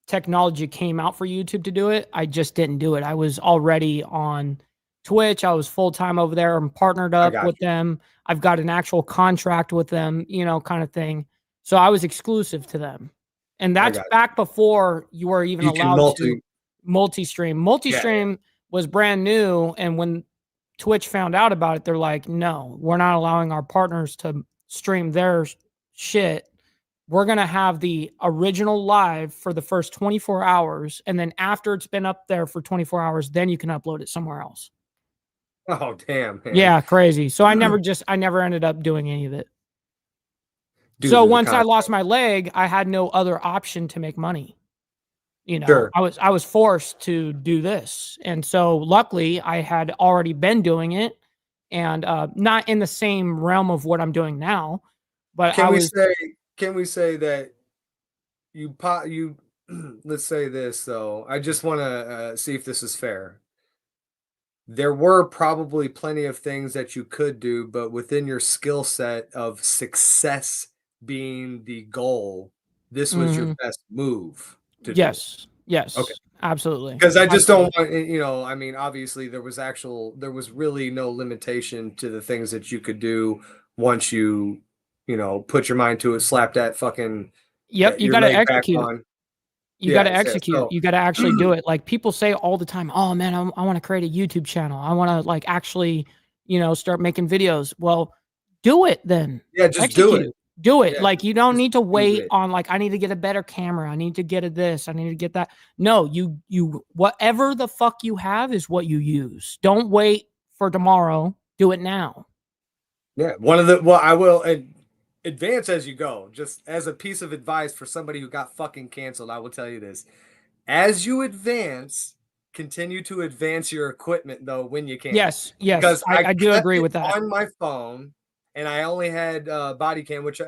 technology came out for YouTube to do it. I just didn't do it. I was already on Twitch. I was full time over there. I'm partnered I up got with you. them. I've got an actual contract with them, kind of thing. So I was exclusive to them. And I that's got back before you were even you. You can allowed to multi. multi-stream. Yeah, Multi-stream was brand new, and when Twitch found out about it, they're like, "No, we're not allowing our partners to stream their shit we're going to have the original live for the first 24 hours. And then after it's been up there for 24 hours, then you can upload it somewhere else. Oh, damn, man. Yeah, crazy. So I never ended up doing any of it. Due So to the once I content. lost my leg, I had no other option to make money. You know, Sure. I was forced to do this. And so luckily I had already been doing it, and not in the same realm of what I'm doing now, but Can we say that you let's say this though. I just want to see if this is fair. There were probably plenty of things that you could do, but within your skill set of success being the goal, this was your best move to do. Yes, Okay. absolutely. Because I just Absolutely. don't want, I mean, obviously there was really no limitation to the things that you could do once you put your mind to it, slap that fucking Yep, you your got to leg back execute. on. You got to Yeah. execute. So You got to actually do it. Like people say all the time, "Oh man, I want to create a YouTube channel. I want to like actually, start making videos." Well, do it then. yeah, just do it. Execute. Do it. Yeah, Like you don't just need to do wait it. on like I need to get a better camera. I need to get a this. I need to get that. No, you whatever the fuck you have is what you use. Don't wait for tomorrow. Do it now. Yeah, I will advance as you go. Just as a piece of advice for somebody who got fucking canceled, I will tell you this. As you advance, continue to advance your equipment though when you can. Yes, Because I I do kept agree it with that. on my phone and I only had body cam, which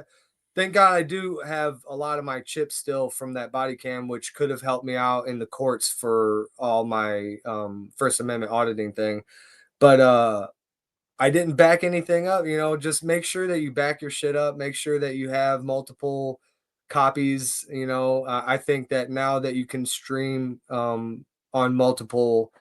thank God I do have a lot of my chips still from that body cam, which could have helped me out in the courts for all my First Amendment auditing thing. But I didn't back anything up, just make sure that you back your shit up, make sure that you have multiple copies, I think that now that you can stream on multiple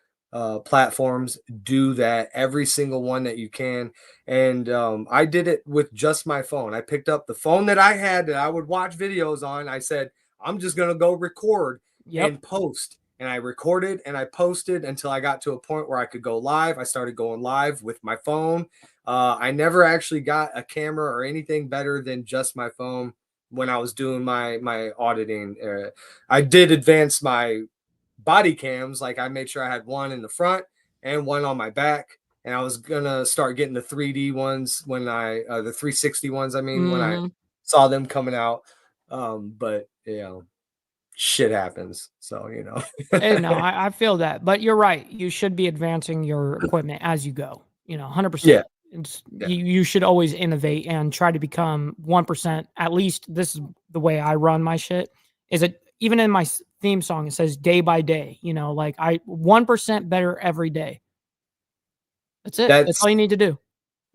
platforms, do that every single one that you can. And I did it with just my phone. I picked up the phone that I had that I would watch videos on. I said, I'm just going to go record Yep. and post. And I recorded and I posted until I got to a point where I could go live. I started going live with my phone. I never actually got a camera or anything better than just my phone when I was doing my auditing. I did advance my body cams. Like I made sure I had one in the front and one on my back. And I was gonna start getting the 3D ones when the 360 ones. I mean, when I saw them coming out. But shit happens. So, Hey, no, I feel that, but you're right. You should be advancing your equipment as you go. 100%. Yeah. It's Yeah. you should always innovate and try to become 1%. At least this is the way I run my shit. Is it even in my theme song? It says day by day. Like I 1% better every day. That's it. That's all you need to do.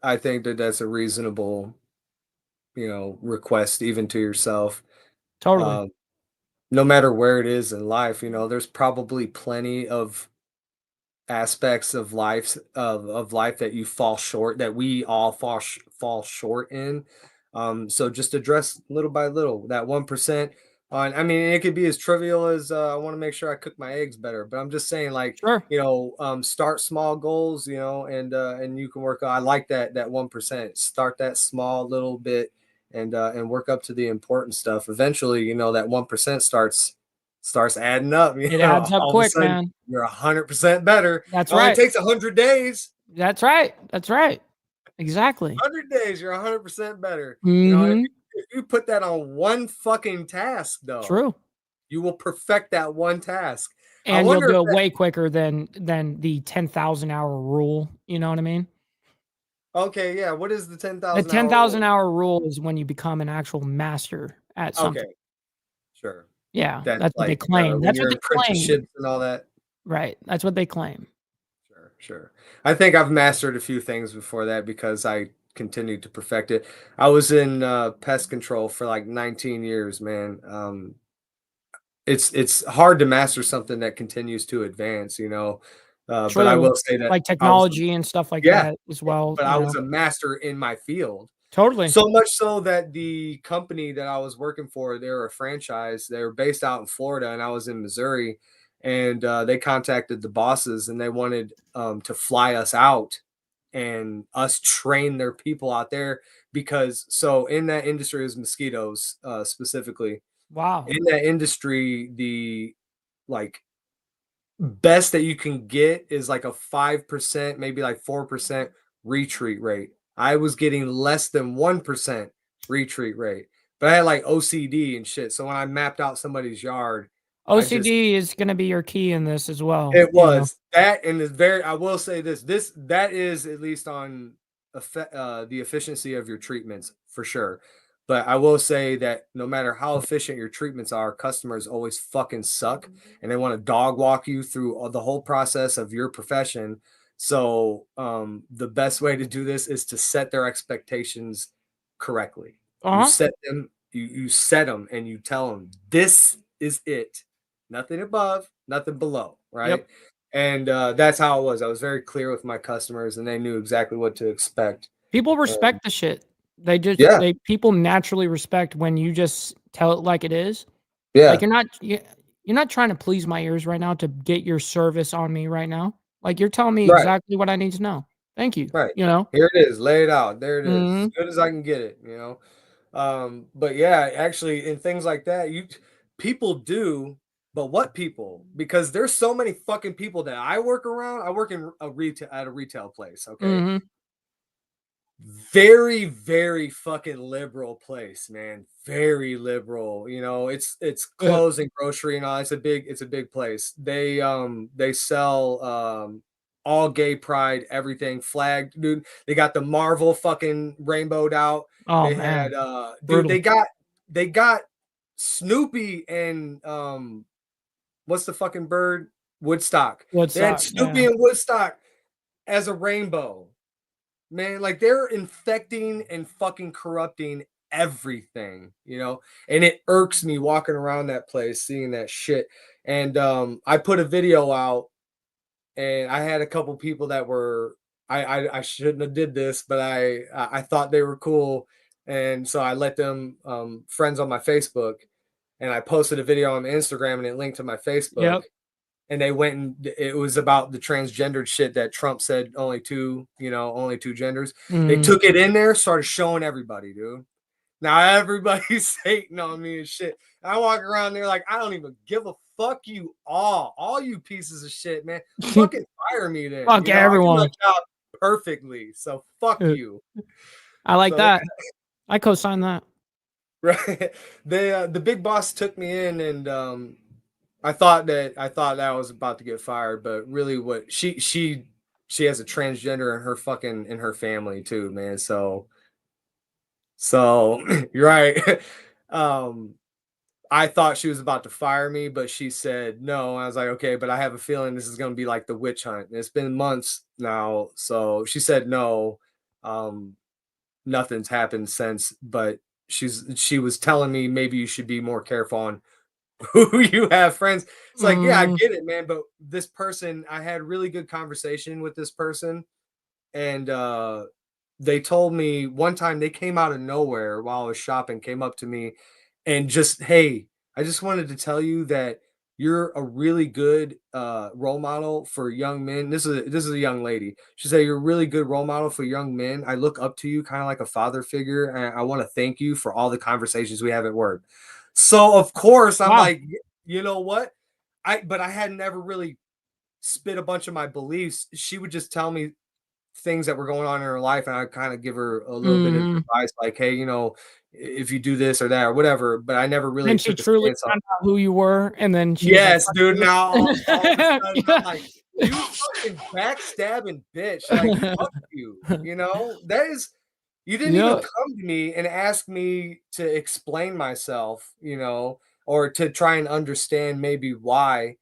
I think that's a reasonable, request even to yourself. Totally. No matter where it is in life, there's probably plenty of aspects of life that you fall short, that we all fall short in. So just address little by little that 1% on. I mean, it could be as trivial as I want to make sure I cook my eggs better, but I'm just saying, like, Sure. start small goals, and you can work. I like that 1%. Start that small little bit and work up to the important stuff. Eventually, that 1% starts adding up. It adds up All of a quick, sudden man. you're 100% better. That's It only right. takes 100 days. That's right. That's right. Exactly. 100 days, you're 100% better. Mm-hmm. If you put that on one fucking task, though, True. you will perfect that one task. I And you'll wonder do if it way quicker than the 10,000 hour rule. You know what I mean? okay, yeah. What is the 10,000 The hour 10,000 rule? hour rule is when you become an actual master at something. Okay, sure. Yeah, That's that's what they like claim. when That's what you're they claim. apprenticeships and all that. Right. That's what they claim. Sure. I think I've mastered a few things before that because I continued to perfect it. I was in pest control for like 19 years, man. It's hard to master something that continues to advance, but I True. will say that Like I was, technology and stuff like yeah, that as well. but I was a master in my field. Totally. So much so that the company that I was working for, they were a franchise. They were based out in Florida, and I was in Missouri. And they contacted the bosses, and they wanted to fly us out and us train their people out there because so in that industry is mosquitoes specifically. Wow. In that industry, the like best that you can get is like a 5%, maybe like 4% retreat rate. I was getting less than 1% retreat rate, but I had like OCD and shit. So when I mapped out somebody's yard, I just OCD is going to be your key in this as well. it You know? was that, and it's very. I will say this that is at least on the efficiency of your treatments for sure. But I will say that no matter how efficient your treatments are, customers always fucking suck, and they want to dog walk you through the whole process of your profession. So the best way to do this is to set their expectations correctly. You Uh-huh. set them, you set them, and you tell them this is it, nothing above, nothing below, right? Yep. And that's how it was. I was very clear with my customers, and they knew exactly what to expect. People respect the shit. They just Yeah, people naturally respect when you just tell it like it is. Like yeah, you're not trying to please my ears right now to get your service on me right now. Like you're telling me right, exactly what I need to know. Thank you. right. You know? Here it is. Lay it out. There it is. As Mhm. good as I can get it, you know. But yeah, actually, in things like that, people do, but what people? Because there's so many fucking people that I work around. I work in a retail at a retail place, okay? Mhm. Very, very fucking liberal place, man. Very liberal. You know, it's clothes and grocery and all. It's a big place. They sell all gay pride, everything flagged, dude. They got the Marvel fucking rainbowed out. Oh They had man. dude, Brutal. they got Snoopy and what's the fucking bird? Woodstock. They had Woodstock. Snoopy Yeah. and Woodstock as a rainbow. Man, like they're infecting and fucking corrupting everything, you know, and it irks me walking around that place seeing that shit. And I put a video out, and I had a couple people that were I shouldn't have did this, but I thought they were cool, and so I let them friends on my Facebook, and I posted a video on Instagram, and it linked to my Facebook, Yep. and they went and it was about the transgendered shit that Trump said only two, you know, only two genders. They Mhm. took it in there, started showing everybody, dude. Now everybody's hating on me and shit. I walk around there like I don't even give a fuck you all you pieces of shit, man. Fucking fire me then. Fuck You know, I do my everyone. job perfectly. So fuck Uh, you. I like So they that. I co-sign that. right. They the big boss took me in, and I thought that I was about to get fired, but really what she has a transgender in her fucking in her family too, man. So you're right. um I thought she was about to fire me, but she said no. I was like, okay, but I have a feeling this is gonna be like the witch hunt. It's been months now. So she said no. Um Nothing's happened since, but she was telling me maybe you should be more careful on who you have friends. It's like, yeah, I Mm, get it, man. But this person, I had really good conversation with this person, and they told me one time they came out of nowhere while I was shopping, came up to me and just, hey, I just wanted to tell you that you're a really good role model for young men. This is a young lady. She said you're a really good role model for young men. I look up to you kind of like a father figure, and I want to thank you for all the conversations we have at work. So of course I'm wow. like, you know what? But I had never really spit a bunch of my beliefs. She would just tell me things that were going on in her life, and I kind of give her a little bit of Mhm. advice, like, hey, you know, if you do this or that or whatever. But I never really And she took a truly stance on. found out who you were, and then she was like, Yes, "Fuck dude. you." Now all of a sudden I'm Yeah. like, you fucking backstabbing bitch. Like, fuck you. You know, that is, you didn't even Yep. come to me and ask me to explain myself, you know, or to try and understand maybe why.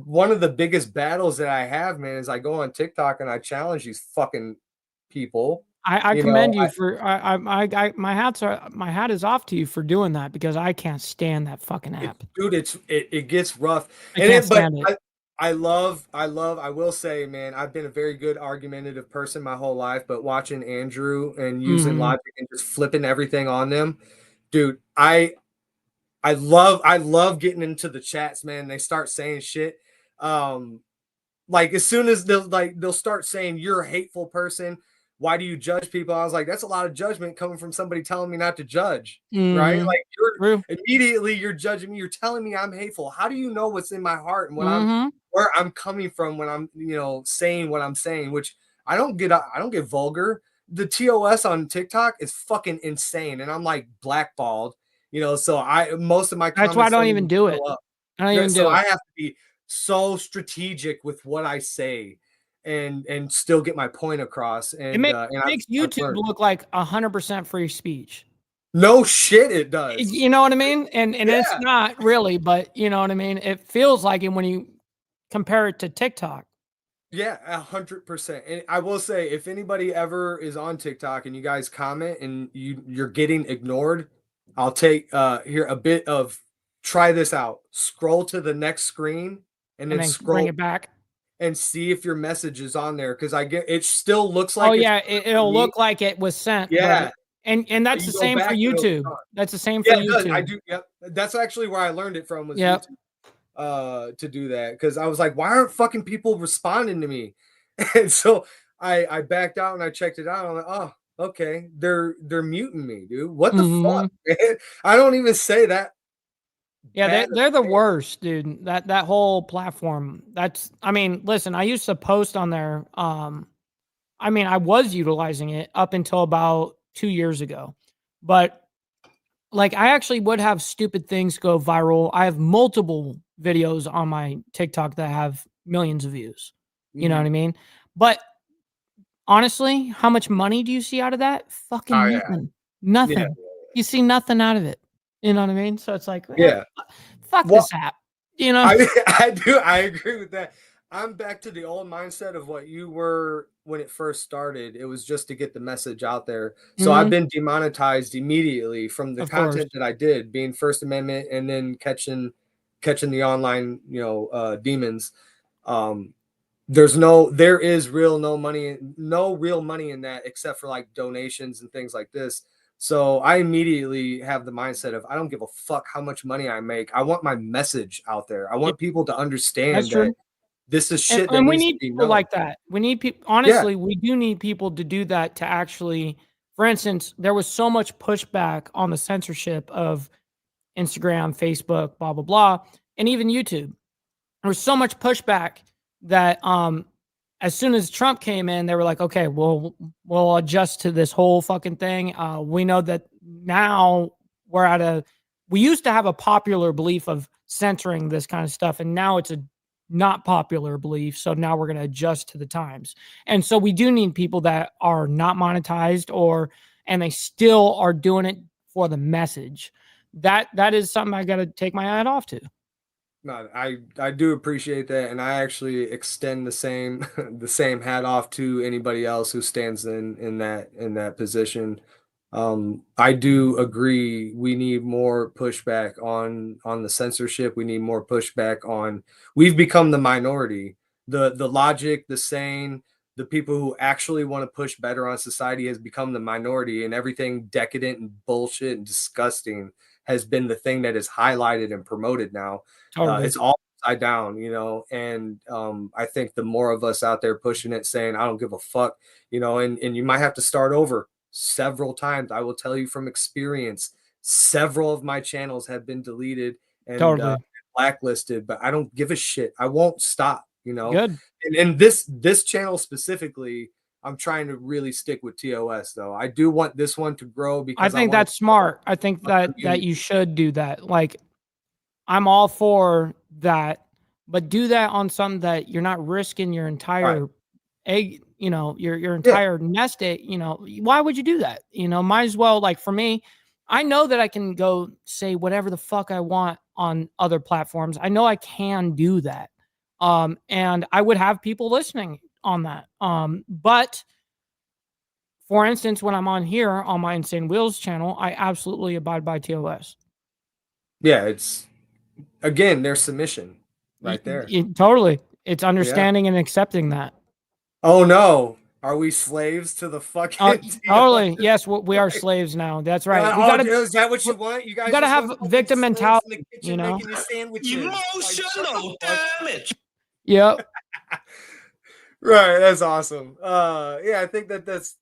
One of the biggest battles that I have, man, is I go on TikTok and I challenge these fucking people. I You know, commend you for my hat is off to you for doing that because I can't stand that fucking it, app. dude, it gets rough, I and can't it. But stand it. I will say, man, I've been a very good argumentative person my whole life, but watching Andrew and using Mhm. logic and just flipping everything on them, dude, I love getting into the chats, man. They start saying shit. Um, like as soon as they'll start saying you're a hateful person. why do you judge people? I was like, that's a lot of judgment coming from somebody telling me not to judge, right? Mhm. Like True. you're judging me. You're telling me I'm hateful. How do you know what's in my heart and Mhm. where I'm coming from when I'm, saying what I'm saying, which I don't get vulgar. The TOS on TikTok is fucking insane. And I'm like blackballed, so most of my That's why I comments don't don't even even do show it. up. I don't even So do I it. have to be so strategic with what I say and still get my point across. It And makes and makes I've YouTube learned. look like 100% free speech. No shit, it does. You know what I mean? And it's Yeah. not really, but you know what I mean? It feels like it when you compare it to TikTok. Yeah, 100%. And I will say, if anybody ever is on TikTok and you guys comment and you're getting ignored, I'll take here a bit of try this out. Scroll to the next screen and And then then bring scroll it back. and see if your message is on there because I get it still looks Oh like it's yeah, for it'll me. look like it was sent, but Yeah, and but that's you the go same for back and it'll be YouTube. gone. That's the same for Yeah, it does. I YouTube. do. Yep. That's actually where I learned it from was Yep. YouTube. To do that because I was like, why aren't fucking people responding to me? And so I backed out and I checked it out. I'm like, oh, okay, they're muting me, dude. What the fuck, Mhm. man? I don't even say that Yeah, bad. they're the worst, dude. That whole platform. I mean, listen, I used to post on there. I mean, I was utilizing it up until about 2 years ago. But like I actually would have stupid things go viral. I have multiple videos on my TikTok that have millions of views. You know what I Mhm. mean? But honestly, how much money do you see out of that? Oh Fucking yeah, nothing. yeah, Nothing. You see nothing out of it. You know what I mean? So it's like, yeah. fuck Well, this app. You know? I do. I agree with that. I'm back to the old mindset of what you were when it first started. It was just to get the message out there. So I've Mhm. been demonetized immediately from the Of course. content that I did, being First Amendment and then catching the online, demons. Um, there is real no real money in that except for like donations and things like this. So I immediately have the mindset of I don't give a fuck how much money I make. I want my message out there. I Yeah, want people to that's understand that true. this is shit that And we needs to need be people known. like that. We need people Yeah. honestly, we do need people to do that to actually for instance, there was so much pushback on the censorship of Instagram, Facebook, blah, blah, blah, and even YouTube. There was so much pushback that as soon as Trump came in, they were like, okay, we'll adjust to this whole fucking thing. We know that now we used to have a popular belief of censoring this kind of stuff, and now it's a not popular belief. So now we're going to adjust to the times. And so we do need people that are not monetized and they still are doing it for the message. That is something I got to take my hat off to. No, I do appreciate that, and I actually extend the same the same hat off to anybody else who stands in that position. I do agree. We need more pushback on the censorship. We need more pushback on. We've become the minority. The logic, the sane, the people who actually want to push better on society has become the minority, and everything decadent and bullshit and disgusting has been the thing that is highlighted and promoted now. Totally. It's all upside down, and I think the more of us out there pushing it, saying I don't give a fuck, and you might have to start over several times. I will tell you from experience, several of my channels have been deleted and Totally. blacklisted, but I don't give a shit. I won't stop, Good. and this channel specifically, I'm trying to really stick with TOS though. I do want this one to grow I because I think want that's smart. I think a that community. you should do that. Like I'm all for that, but do that on something that you're not risking your Right. entire egg, your Yeah. entire nest egg, why would you do that? Might as well like for me, I know that I can go say whatever the fuck I want on other platforms. I know I can do that. And I would have people listening on that. But for instance, when I'm on here on my Insane Wheels channel, I absolutely abide by TOS. Yeah. It's again their submission right there. Totally. It's Yeah. understanding and accepting that. Oh no. Are we slaves to the fucking TOS? Totally. Yes, we are Like, slaves now. That's right. is that what you want? You We guys gotta just want have fucking victim slaves in the mentality, kitchen making you sandwiches. Like, shut the Emotional fuck. damage. Yep. Right, that's awesome. Yeah, I think that's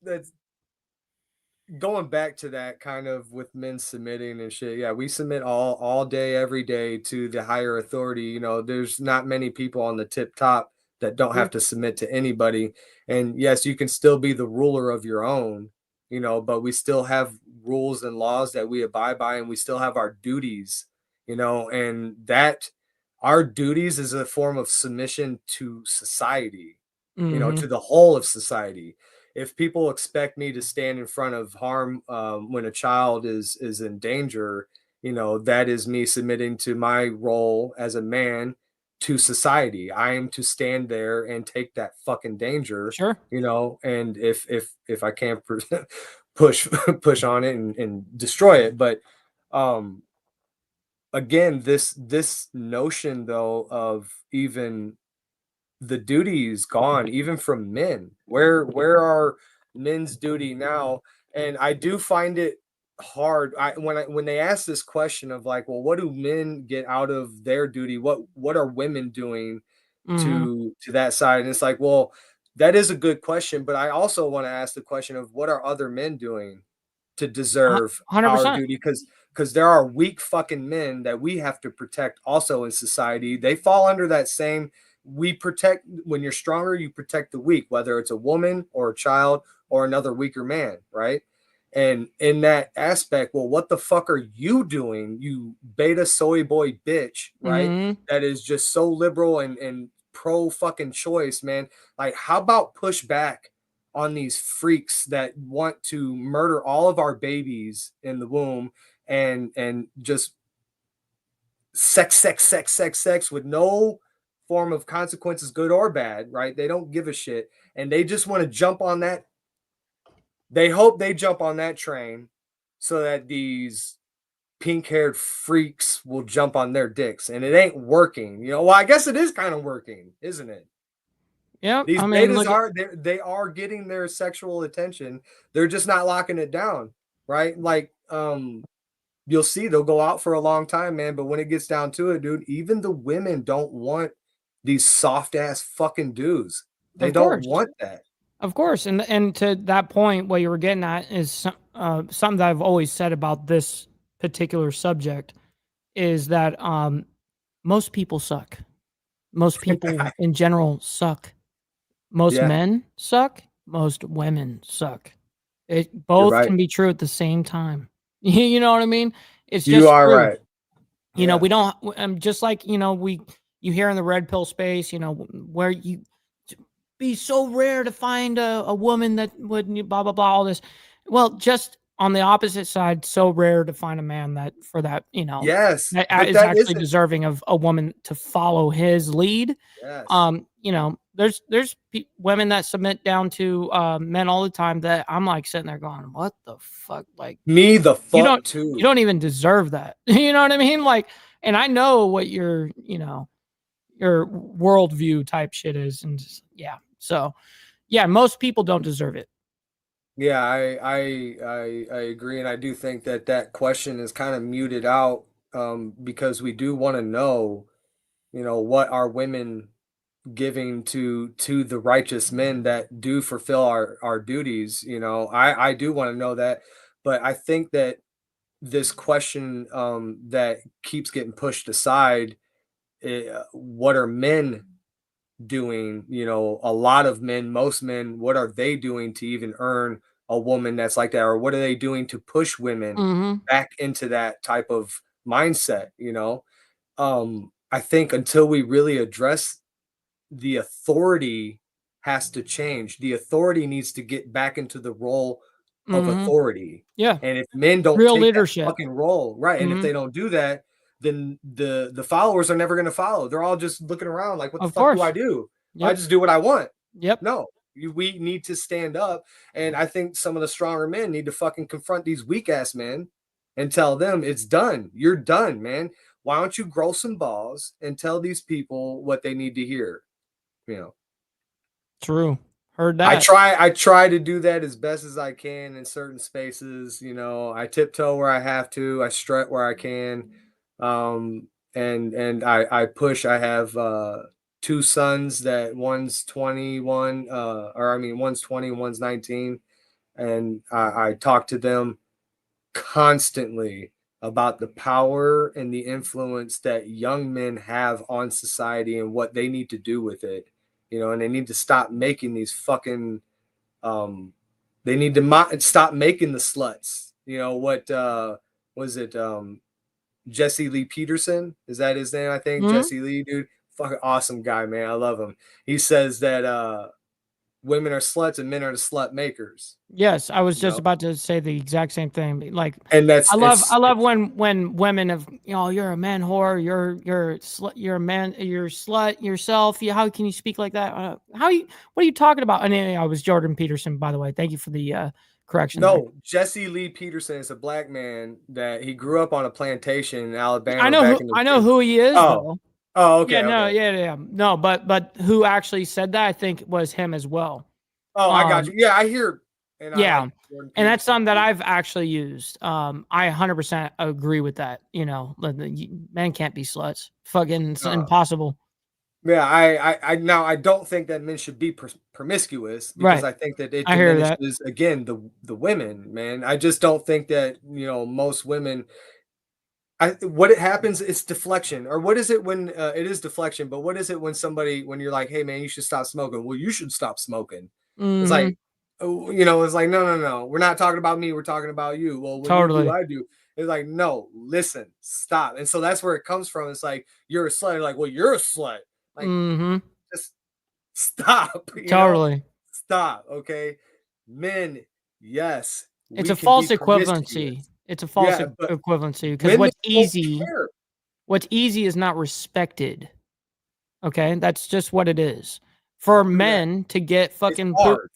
going back to that kind of with men submitting and shit. Yeah, we submit all day every day to the higher authority. You know, there's not many people on the tip top that don't have True. to submit to anybody. And yes, you can still be the ruler of your own, you know, but we still have rules and laws that we abide by, and we still have our duties, you know, and that our duties is a form of submission to society, you know, Mm-hmm. to the whole of society. If people expect me to stand in front of harm when a child is in danger, you know, that is me submitting to my role as a man to society. I am to stand there and take that fucking danger, Sure. you know, and if I can't push push on it and destroy it, but um again, this notion though of even the duty is gone even from men. Where are men's duty now? And I do find it hard. When they ask this question of like, well, what do men get out of their duty? What are women doing Mm-hmm. to that side? And it's like, well, that is a good question, but I also want to ask the question of what are other men doing to deserve our 100%. duty? Because there are weak fucking men that we have to protect also in society. They fall under that same, we protect, when you're stronger you protect the weak, whether it's a woman or a child or another weaker man, right? And in that aspect, well, what the fuck are you doing, you beta soy boy bitch, right? Mm-hmm. That is just so liberal and pro fucking choice, man. Like, how about push back on these freaks that want to murder all of our babies in the womb and just sex with no form of consequences, good or bad, right? They don't give a shit, and they just want to jump on that. They hope they jump on that train so that these pink-haired freaks will jump on their dicks, and it ain't working. You know, well, I guess it is kind of working, isn't it? Yeah. These I mean, betas look at, are they are getting their sexual attention. They're just not locking it down, right? Like, you'll see they'll go out for a long time, man. But when it gets down to it, dude, even the women don't want these soft ass fucking dudes. They of don't course. want that. Of course. And to that point, what you were getting at is something that I've always said about this particular subject is that most people suck. Most people in general suck. Most Yeah, men suck. Most women suck. It you're both right. can be true at the same time. You know what I mean? It's You just are true. right. You know, Yeah. we don't just like, you hear in the red pill space, where you be so rare to find a woman that would blah blah blah all this. Well, just on the opposite side, so rare to find a man that for that, Yes, that but is that actually isn't. deserving of a woman to follow his lead. Yes. There's women that submit down to men all the time that I'm like sitting there going, what the fuck? Like, Me the you fuck don't you too. don't even deserve that. You know what I mean? Like, and I know what your worldview type shit is, and yeah. So yeah, most people don't deserve it. Yeah, I agree, and I do think that that question is kind of muted out because we do want to know, you know, what are women giving to the righteous men that do fulfill our duties. You know, I do want to know that, but I think that this question that keeps getting pushed aside, what are men doing? You know, a lot of men, most men, what are they doing to even earn a woman that's like that, or what are they doing to push women Mhm. back into that type of mindset? You know, I think until we really address, the authority has to change. The authority needs to get back into the role of Mhm. authority. Yeah. And if men don't Real take that leadership. fucking role, right? And if Mhm. they don't do that, then the followers are never going to follow. They're all just looking around like, what the Of fuck do I course. do? I Yep. just do what I want. Yep. No, we need to stand up. And I think some of the stronger men need to fucking confront these weak ass men and tell them it's done. You're done, man. Why don't you grow some balls and tell these people what they need to hear? You know, True. Heard that. I try to do that as best as I can in certain spaces. You know, I tiptoe where I have to, I strut where I can. And I push. I have two sons that one's 21, or I mean, one's 20, one's 19. And I talk to them constantly about the power and the influence that young men have on society and what they need to do with it, and they need to stop making these fucking, they need to stop making the sluts. What was it? Jesse Lee Peterson, is that his name? I think Mhm. Jesse Lee, dude, fucking awesome guy, man. I love him. He says that women are sluts and men are the slut makers. Yes, I was You just know, about to say the exact same thing. Like, and that's I love it's when women have, you're a man whore, you're a man, you're a slut yourself. How can you speak like that? What are you talking about? And I was Jordan Peterson, by the way. Thank you for the correction there. No, Jesse Lee Peterson is a black man that he grew up on a plantation in I Alabama know back who in I know the. who he is Oh, though. oh, Yeah, okay, no, okay. yeah. No, but who actually said that? I think was him as well. Oh, I got you. Um, Yeah, I hear, and I yeah. like Jordan And that's Peterson something that too. I've actually used. I 100% agree with that. Men can't be sluts. Fucking, it's Uh, impossible. yeah, I now I don't think that men should be promiscuous because Right. I think that it I hear that. diminishes again the women, man. I just don't think that most women. What it happens, it's deflection, or what is it when it is deflection? But what is it when you're like, hey man, you should stop smoking? Well, you should stop smoking. It's Mhm. like, oh, it's like, no, no, no, we're not talking about me, we're talking about you. Well, when you do, Totally. I do. It's like, no, listen, stop. And so that's where it comes from. It's like you're a slut. You're like, well, you're a slut. Like, Mhm. just stop. Totally. Stop. Okay, men, yes, It's we a can be false equivalency. promiscuous. It's a false Yeah, but equivalency because women don't care. what's easy is not respected. Okay? That's just what it is. For Yeah, men to get it's fucking hard.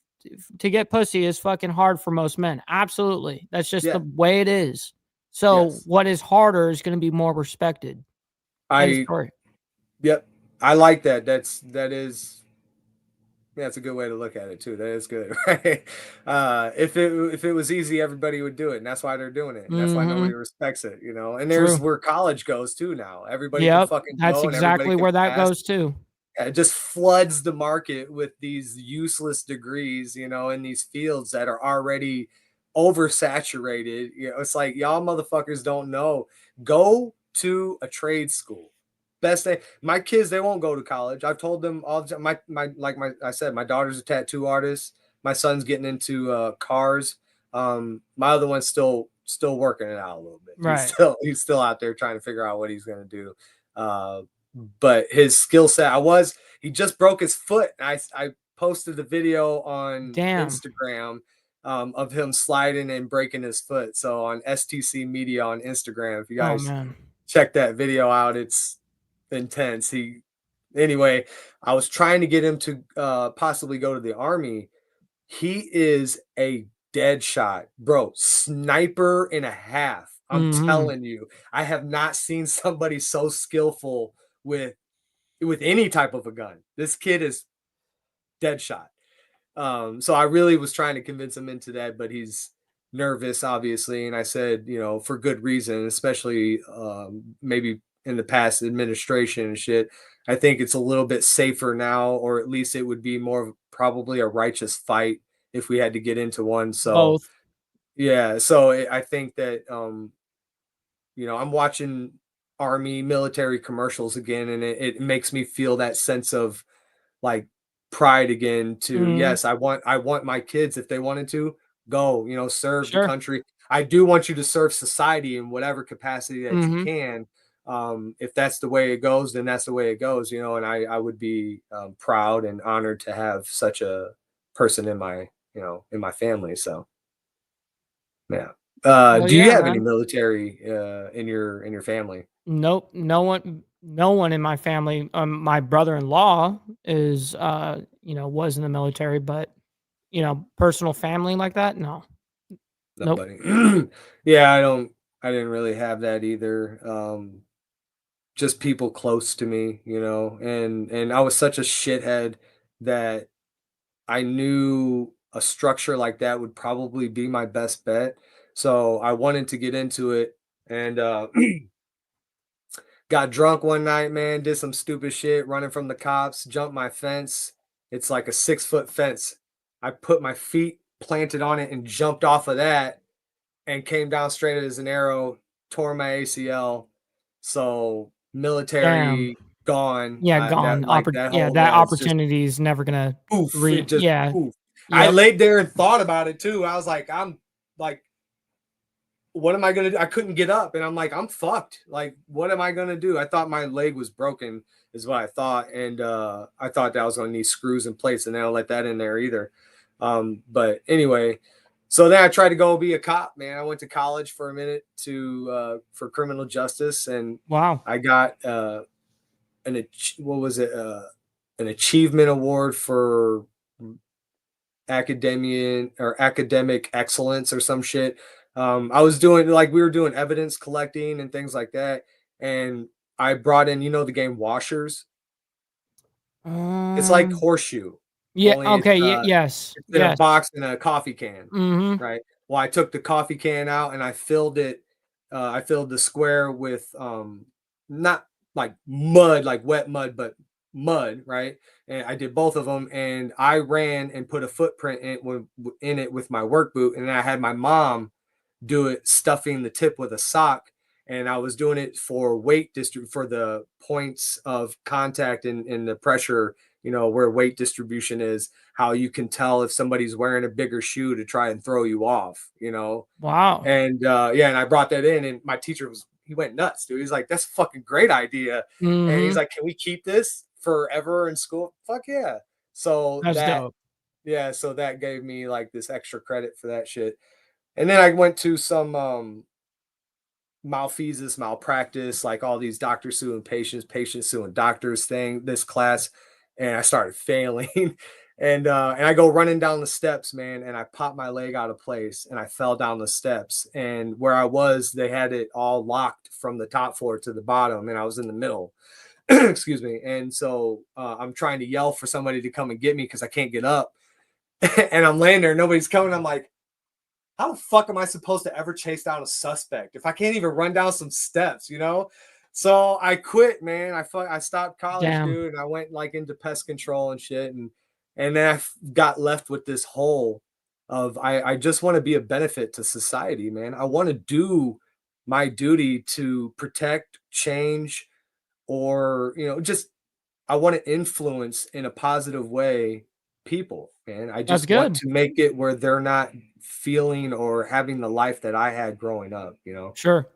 to get pussy is fucking hard for most men. Absolutely. That's just the Yeah. way it is. So Yes. what is harder is going to be more respected. End of I story. Yep. I like that. That's a good way to look at it too. That is good, right? If it was easy, everybody would do it, and that's why they're doing it, and that's why nobody Mhm. respects it. And there's True. where college goes too now. Everybody can Yep. fucking That's go, and everybody exactly can where that pass. goes too. It just floods the market with these useless degrees, in these fields that are already oversaturated. It's like y'all motherfuckers don't know. Go to a trade school. Best thing. My kids, they won't go to college. I've told them all the time. I said, my daughter's a tattoo artist. My son's getting into cars. My other one's still working it out a little bit. He's Right. still out there trying to figure out what he's gonna do. But his skill set, he just broke his foot. I posted the video on Damn. Instagram of him sliding and breaking his foot. So on STC Media on Instagram, if you Oh guys man. check that video out, it's intense. Anyway, I was trying to get him to possibly go to the army. He is a dead shot, bro. Sniper and a half. I'm Mhm. telling you, I have not seen somebody so skillful with any type of a gun. This kid is dead shot. So I really was trying to convince him into that, but he's nervous, obviously. And I said, for good reason, especially maybe in the past administration and shit. I think it's a little bit safer now, or at least it would be more of probably a righteous fight if we had to get into one. So Both. yeah, so I think that I'm watching army military commercials again, and it makes me feel that sense of like pride again to, Mhm. yes, I want my kids, if they wanted to go, serve the Sure. country. I do want you to serve society in whatever capacity that you Mhm. can. If that's the way it goes, then that's the way it goes, and I would be proud and honored to have such a person in my family. So yeah. Well, Do you yeah, have any man. military in your family? Nope. No one in my family. My brother-in-law is was in the military, but personal family like that, no. Nope. Nobody. Yeah, I didn't really have that either. Just people close to me, and I was such a shithead that I knew a structure like that would probably be my best bet. So I wanted to get into it, and Got drunk one night, man, did some stupid shit, running from the cops, jumped my fence. It's like a 6-foot fence. I put my feet planted on it and jumped off of that and came down straight as an arrow, tore my ACL. So Damn. military gone. Yeah, That gone. like that Yeah, whole that yeah, it's just opportunity is never gonna poof. It just yeah. poof. I Yep. laid there and thought about it too. I was like, I'm like, what am I gonna do? I couldn't get up, and I'm like, I'm fucked. Like, what am I gonna do? I thought my leg was broken, is what I thought, and I thought that I was gonna need screws and plates, and they don't let that in there either. But anyway, so then I tried to go be a cop. Man, I went to college for a minute to for criminal justice, and Wow. I got what was it? An achievement award for academic excellence or some shit. I was doing like we were doing evidence collecting and things like that, and I brought in, the game Washers. It's like Um. Horseshoe, Yeah. only Okay. Yes. it's in a Yes. box in a coffee can, Mm-hmm. right? Well, I took the coffee can out and I filled it. I filled the square with not like mud, like wet mud, but mud, right? And I did both of them, and I ran and put a footprint in it with my work boot, and then I had my mom do it stuffing the tip with a sock, and I was doing it for for the points of contact and the pressure, where weight distribution is, how you can tell if somebody's wearing a bigger shoe to try and throw you off. Wow. And yeah, and I brought that in, and my teacher he went nuts, dude. He's like, that's a fucking great idea. And he's Mm-hmm. like, can we keep this forever in school? Fuck yeah. So That's dope. so that gave me like this extra credit for that shit. And then I went to some malfeasance, malpractice, like all these doctors suing patients, patients suing doctors this class, and I started failing. And I go running down the steps, man, and I popped my leg out of place and I fell down the steps. And where I was, they had it all locked from the top floor to the bottom, and I was in the middle. Excuse me. And so I'm trying to yell for somebody to come and get me because I can't get up. And I'm laying there, nobody's coming. I'm like, how the fuck am I supposed to ever chase down a suspect if I can't even run down some steps? So I quit, man. I stopped college, Damn. dude, and I went like into pest control and shit, and then I got left with this hole of I just want to be a benefit to society, man. I want to do my duty to protect, change, or just I want to influence in a positive way people, man. I That's just want good. to make it where they're not feeling or having the life that I had growing up. Sure.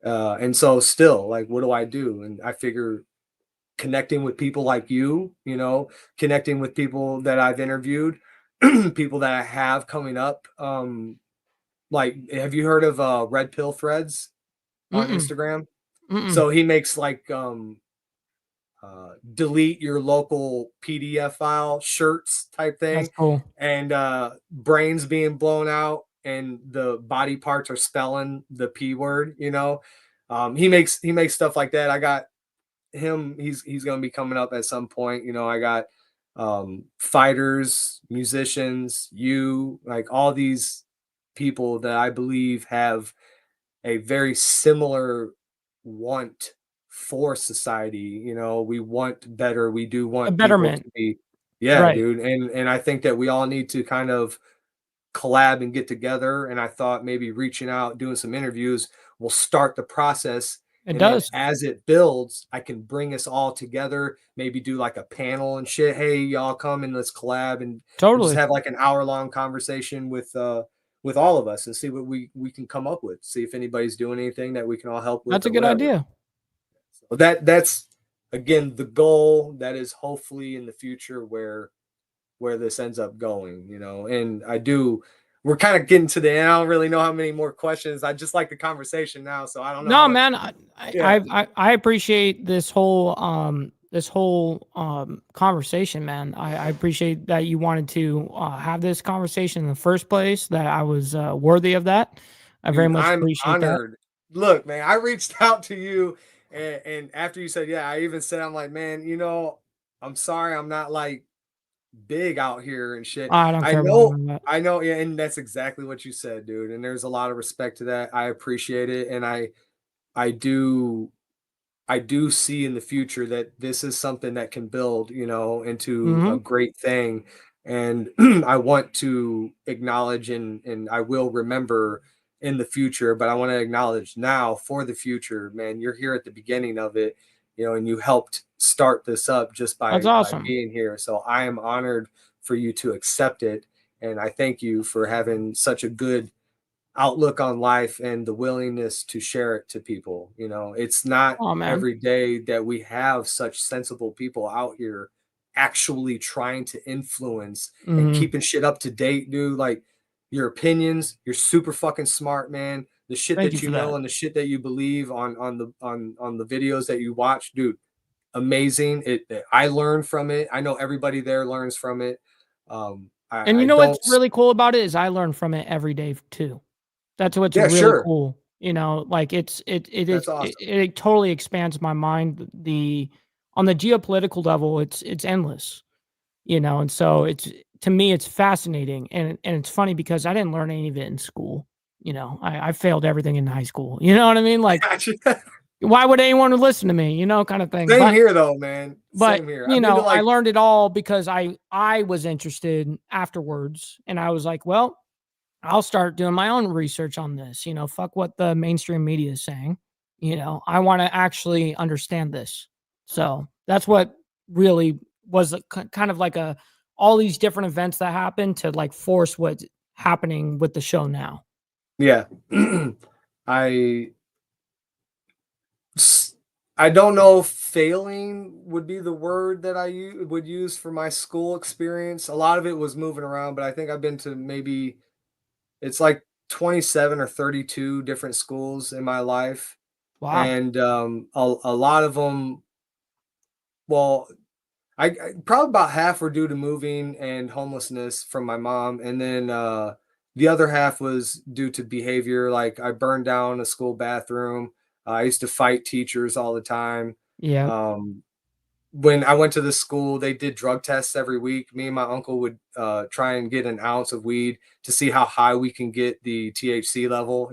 And so still, like, what do I do? And I figure connecting with people like connecting with people that I've interviewed, people that I have coming up. Like, have you heard of Red Pill Threads on Mm-mm. Instagram? Mm-mm. So he makes like delete your local PDF file shirts type That's thing, cool. and brains being blown out and the body parts are spelling the P word. He makes stuff like that. I got him. He's gonna be coming up at some point. I got fighters, musicians, like all these people that I believe have a very similar want for society. We want better. We do A want people to betterment. be, yeah, Right. dude. And I think that we all need to kind of collab and get together. And I thought maybe reaching out, doing some interviews will start the process. It And then does. as it builds, I can bring us all together, maybe do like a panel and shit. Hey, y'all come and let's collab and just Totally. have like an hour-long conversation with all of us and see what we can come up with. See if anybody's doing anything that we can all help with That's a or good whatever. idea. So that's again the goal. That is hopefully in the future where this ends up going. And we're kind of getting to the end. I don't really know how many more questions. I just like the conversation now, so I don't know how No, much. man, Yeah, I appreciate this whole conversation, man. I appreciate that you wanted to have this conversation in the first place. That I was worthy of that. I very dude, much I'm appreciate that. honored. Look, man, I reached out to you, and after you said, yeah, I even said, I'm like, man, I'm sorry, I'm not like big out here and shit. I don't I care about know, none of that. I know, yeah, and that's exactly what you said, dude. And there's a lot of respect to that. I appreciate it, and I do I do see in the future that this is something that can build, into a Mhm. great thing. And I want to acknowledge and I will remember in the future, but I want to acknowledge now for the future, man, you're here at the beginning of it, and you helped start this up just That's by awesome. being here. So I am honored for you to accept it. And I thank you for having such a good outlook on life and the willingness to share it to people. It's not Oh, man. every day that we have such sensible people out here actually trying to influence and Mhm. keeping shit up to date, dude. Like your opinions, you're super fucking smart, man. The shit Thank you that you for know that. and the shit that you believe on the videos that you watch, dude, amazing. I learn from it. I know everybody there learns from it. And you I know what's don't. really cool about it is I learn from it every day too. That's what's Yeah, really sure. cool. Like That's awesome. it totally expands my mind. On the geopolitical level, it's endless. And so it's to me it's fascinating and it's funny because I didn't learn any of it in school. I failed everything in high school. You know what I mean? Like Gotcha. why would anyone listen to me? Kind of thing. Same But here though, man. but Same here. I've been to I like learned it all because I was interested afterwards, and I was like, well, I'll start doing my own research on this. Fuck what the mainstream media is saying. I want to actually understand this. So that's what really was kind of like all these different events that happened to like force what's happening with the show now. yeah. I I don't know if failing would be the word that would use for my school experience. A lot of it was moving around, but I think I've been to maybe it's like 27 or 32 different schools in my life. Wow. And a lot of them, well, I probably about half were due to moving and homelessness from my mom, and then the other half was due to behavior. Like I burned down a school bathroom. I used to fight teachers all the time. Yeah. Um, when I went to the school, they did drug tests every week. Me and my uncle would try and get an ounce of weed to see how high we can get the THC level.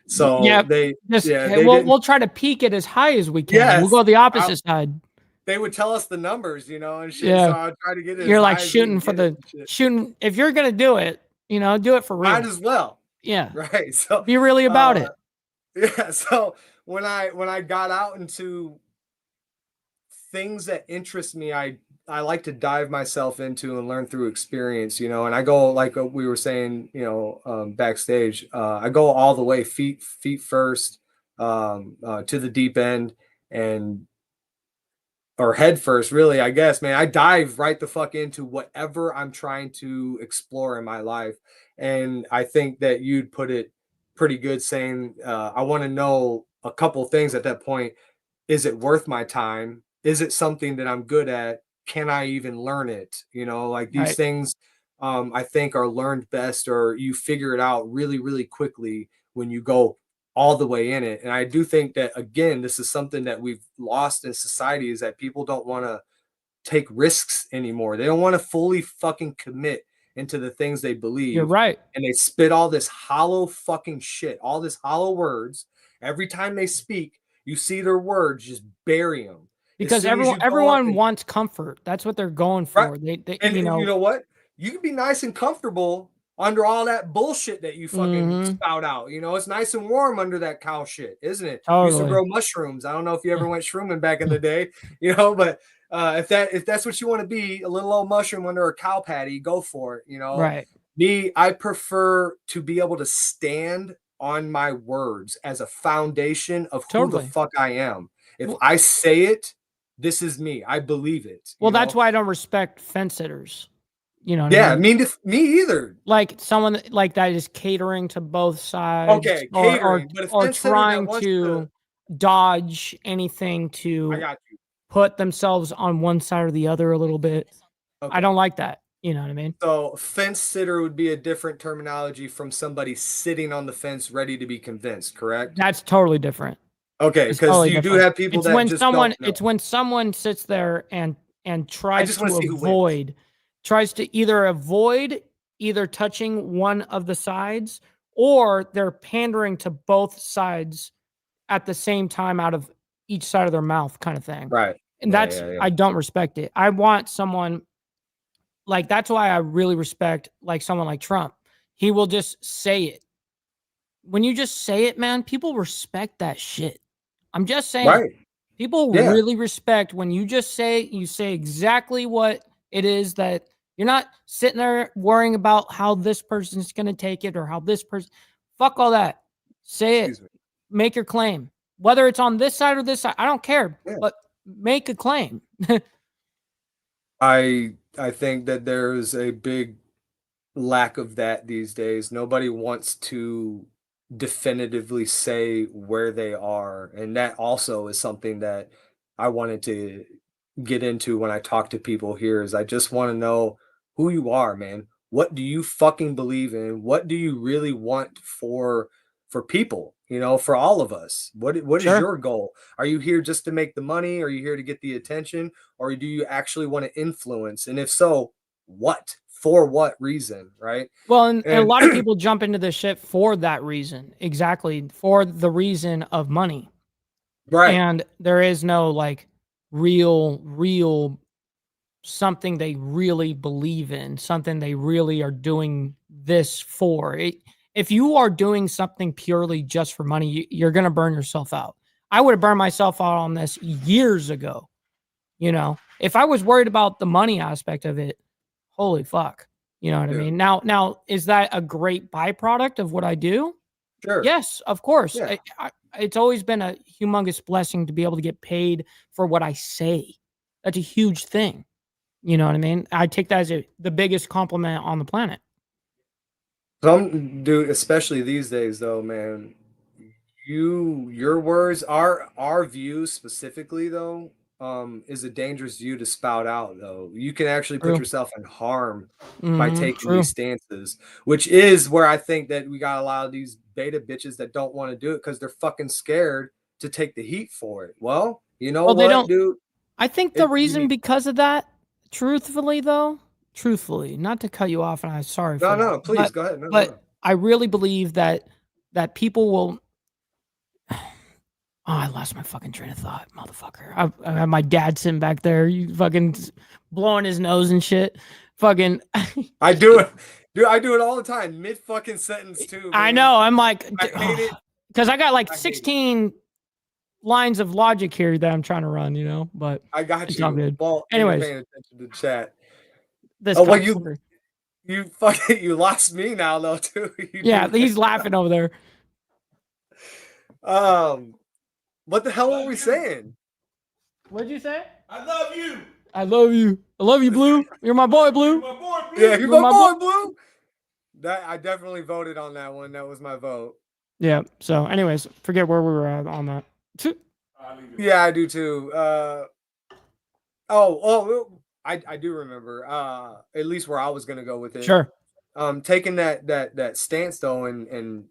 So Yep. Just yeah, hey, they we'll didn't. we'll try to peak it as high as we can. We'll Yes, go the I, opposite side. they would tell us the numbers, and shit. So Yeah. I would try to get it as You're like high as we shooting can for get it the and shit. shooting. If you're gonna do it, do it for Might real. as well, Yeah. right? So, Be really about uh, it. yeah. So when I got out into things that interest me, I like to dive myself into and learn through experience, and I go like we were saying, backstage. I go all the way, feet first, to the deep end, and or head first, really, I guess, man. I dive right the fuck into whatever I'm trying to explore in my life. And I think that you'd put it pretty good saying, I want to know a couple things at that point. Is it worth my time? Is it something that I'm good at? Can I even learn it? Like these Right. things, I think are learned best, or you figure it out really, really quickly when you go all the way in it. And I do think that, again, this is something that we've lost in society, is that people don't want to take risks anymore. They don't want to fully fucking commit into the things they You're believe. right. And they spit all this hollow fucking shit, all this hollow words. Every time they speak, you see their words, just bury them. As Because soon as everyone you go on everyone and wants comfort. That's what they're going right, for. They and you know what? You can be nice and comfortable under all that bullshit that you fucking Mhm. spout out. It's nice and warm under that cow shit, isn't it? Used to Totally. grow mushrooms. I don't know if you ever went shrooming back in the day, but if that's what you want to be, a little old mushroom under a cow patty, go for it. Right. Me, I prefer to be able to stand on my words as a foundation of who the Totally. fuck I am. If Well, I say it, this is me. I believe it. that's why I don't respect fence sitters. You know what I Yeah, mean? me either. Like someone like that is catering to both sides Okay, catering, but a or fence sitter that trying wants to to dodge anything I to got you. put themselves on one side or the other a little bit. I Okay. don't like that. You know what I mean? So fence sitter would be a different terminology from somebody sitting on the fence ready to be convinced, correct? That's totally different. Okay, It's because totally you do different. have people that just don't know. It's when someone sits there and I tries just want to to see who wins. tries to either avoid either touching one of the sides or they're pandering to both sides at the same time out of each side of their mouth kind of thing. Right. And Yeah, that's, yeah, yeah. I don't respect it. I want someone like, that's why I really respect like someone like Trump. He will just say it. When you just say it, man, people respect that shit. I'm just saying. Right. People Yeah. really respect when you just say, you say exactly what it is, that you're not sitting there worrying about how this person's going to take it or how this person, fuck all that. Say it, Excuse me. make your claim, whether it's on this side or this side. I don't care, Yeah. but make a claim. I think that there's a big lack of that these days. Nobody wants to definitively say where they are, and that also is something that I wanted to get into when I talk to people here is I just want to know who you are, man. What do you fucking believe in? What do you really want for people, for all of us? What is Sure. your goal? Are you here just to make the money? Are you here to get the attention? Or do you actually want to influence? And if so, what? For what reason, right? Well, and a And lot of people jump into this shit for that reason. Exactly. For the reason of money. right. And there is no like real something they really believe in, something they really are doing this for. If you are doing something purely just for money, you're going to burn yourself out. I would have burned myself out on this years ago. If I was worried about the money aspect of it, holy fuck. You know what I Yeah. mean? Now, is that a great byproduct of what I do? Sure. Yes, of course. Yeah. It's always been a humongous blessing to be able to get paid for what I say. That's a huge thing. You know what I mean? I take that as the biggest compliment on the planet. Some dude, especially these days though, man, your words, our views specifically though, is a dangerous view to spout out though. You can actually put True. yourself in harm by taking True. these stances, which is where I think that we got a lot of these beta bitches that don't want to do it because they're fucking scared to take the heat for it. Well, you know Well, they what, don't. dude? I think the reason because of that, truthfully, not to cut you off, and I'm sorry for that, No, please go ahead. No, but no. I really believe that people will. Oh, I lost my fucking train of thought, motherfucker. I have my dad sitting back there, you fucking blowing his nose and shit. Fucking. I do it, dude. I do it all the time, mid fucking sentence too. I Man. know. I'm like, I hate it. because I got like I hate it. 16 lines of logic here that I'm trying to run, but I got it's you. all good. Well, Anyways, you're paying attention to chat. this. Oh, well, cocksucker. you fucking you lost me now though too. Yeah, he's laughing over there. What the hell were we saying? What'd you say? I love you. I love you. I love you, Blue. You're my boy, Blue. My boy, Yeah, You're you're my my boy, Blue. That I definitely voted on that one. That was my vote. Yeah. So, anyways, forget where we were at on that. Yeah, I do too. I do remember. At least where I was gonna go with it. Sure. Taking that stance though, and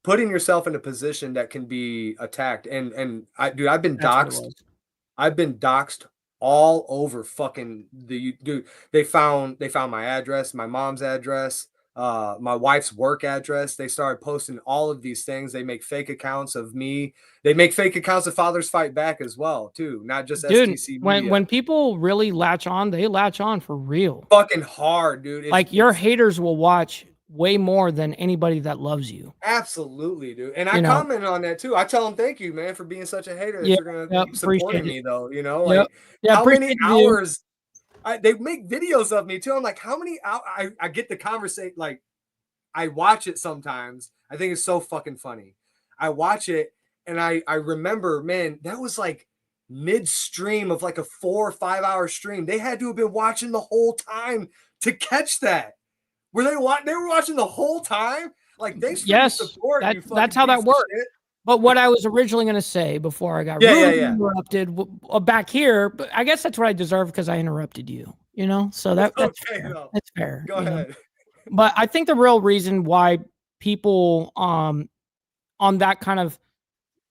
putting yourself in a position that can be attacked. And I've been doxxed. I've been doxxed all over fucking dude. They found my address, my mom's address, my wife's work address. They started posting all of these things. They make fake accounts of me. They make fake accounts of Fathers Fight Back as well, too. Not just Dude, STC Media. when people really latch on, they latch on for real. Fucking hard, dude. Your haters will watch way more than anybody that loves you. Absolutely, dude. And I commented on that too. I tell them thank you, man, for being such a hater. That you're gonna keep supporting me, though. Like how many hours they make videos of me too. I'm like, how many hours I get the conversation, like I watch it sometimes. I think it's so fucking funny. I watch it and I remember, man, that was like midstream of like a 4 or 5 hour stream. They had to have been watching the whole time to catch that. Were they were watching the whole time? Like, thanks for your support. That's how that works. But what I was originally going to say before I got interrupted back here, but I guess that's what I deserve because I interrupted you. So that's fair. Go ahead. But I think the real reason why people on that kind of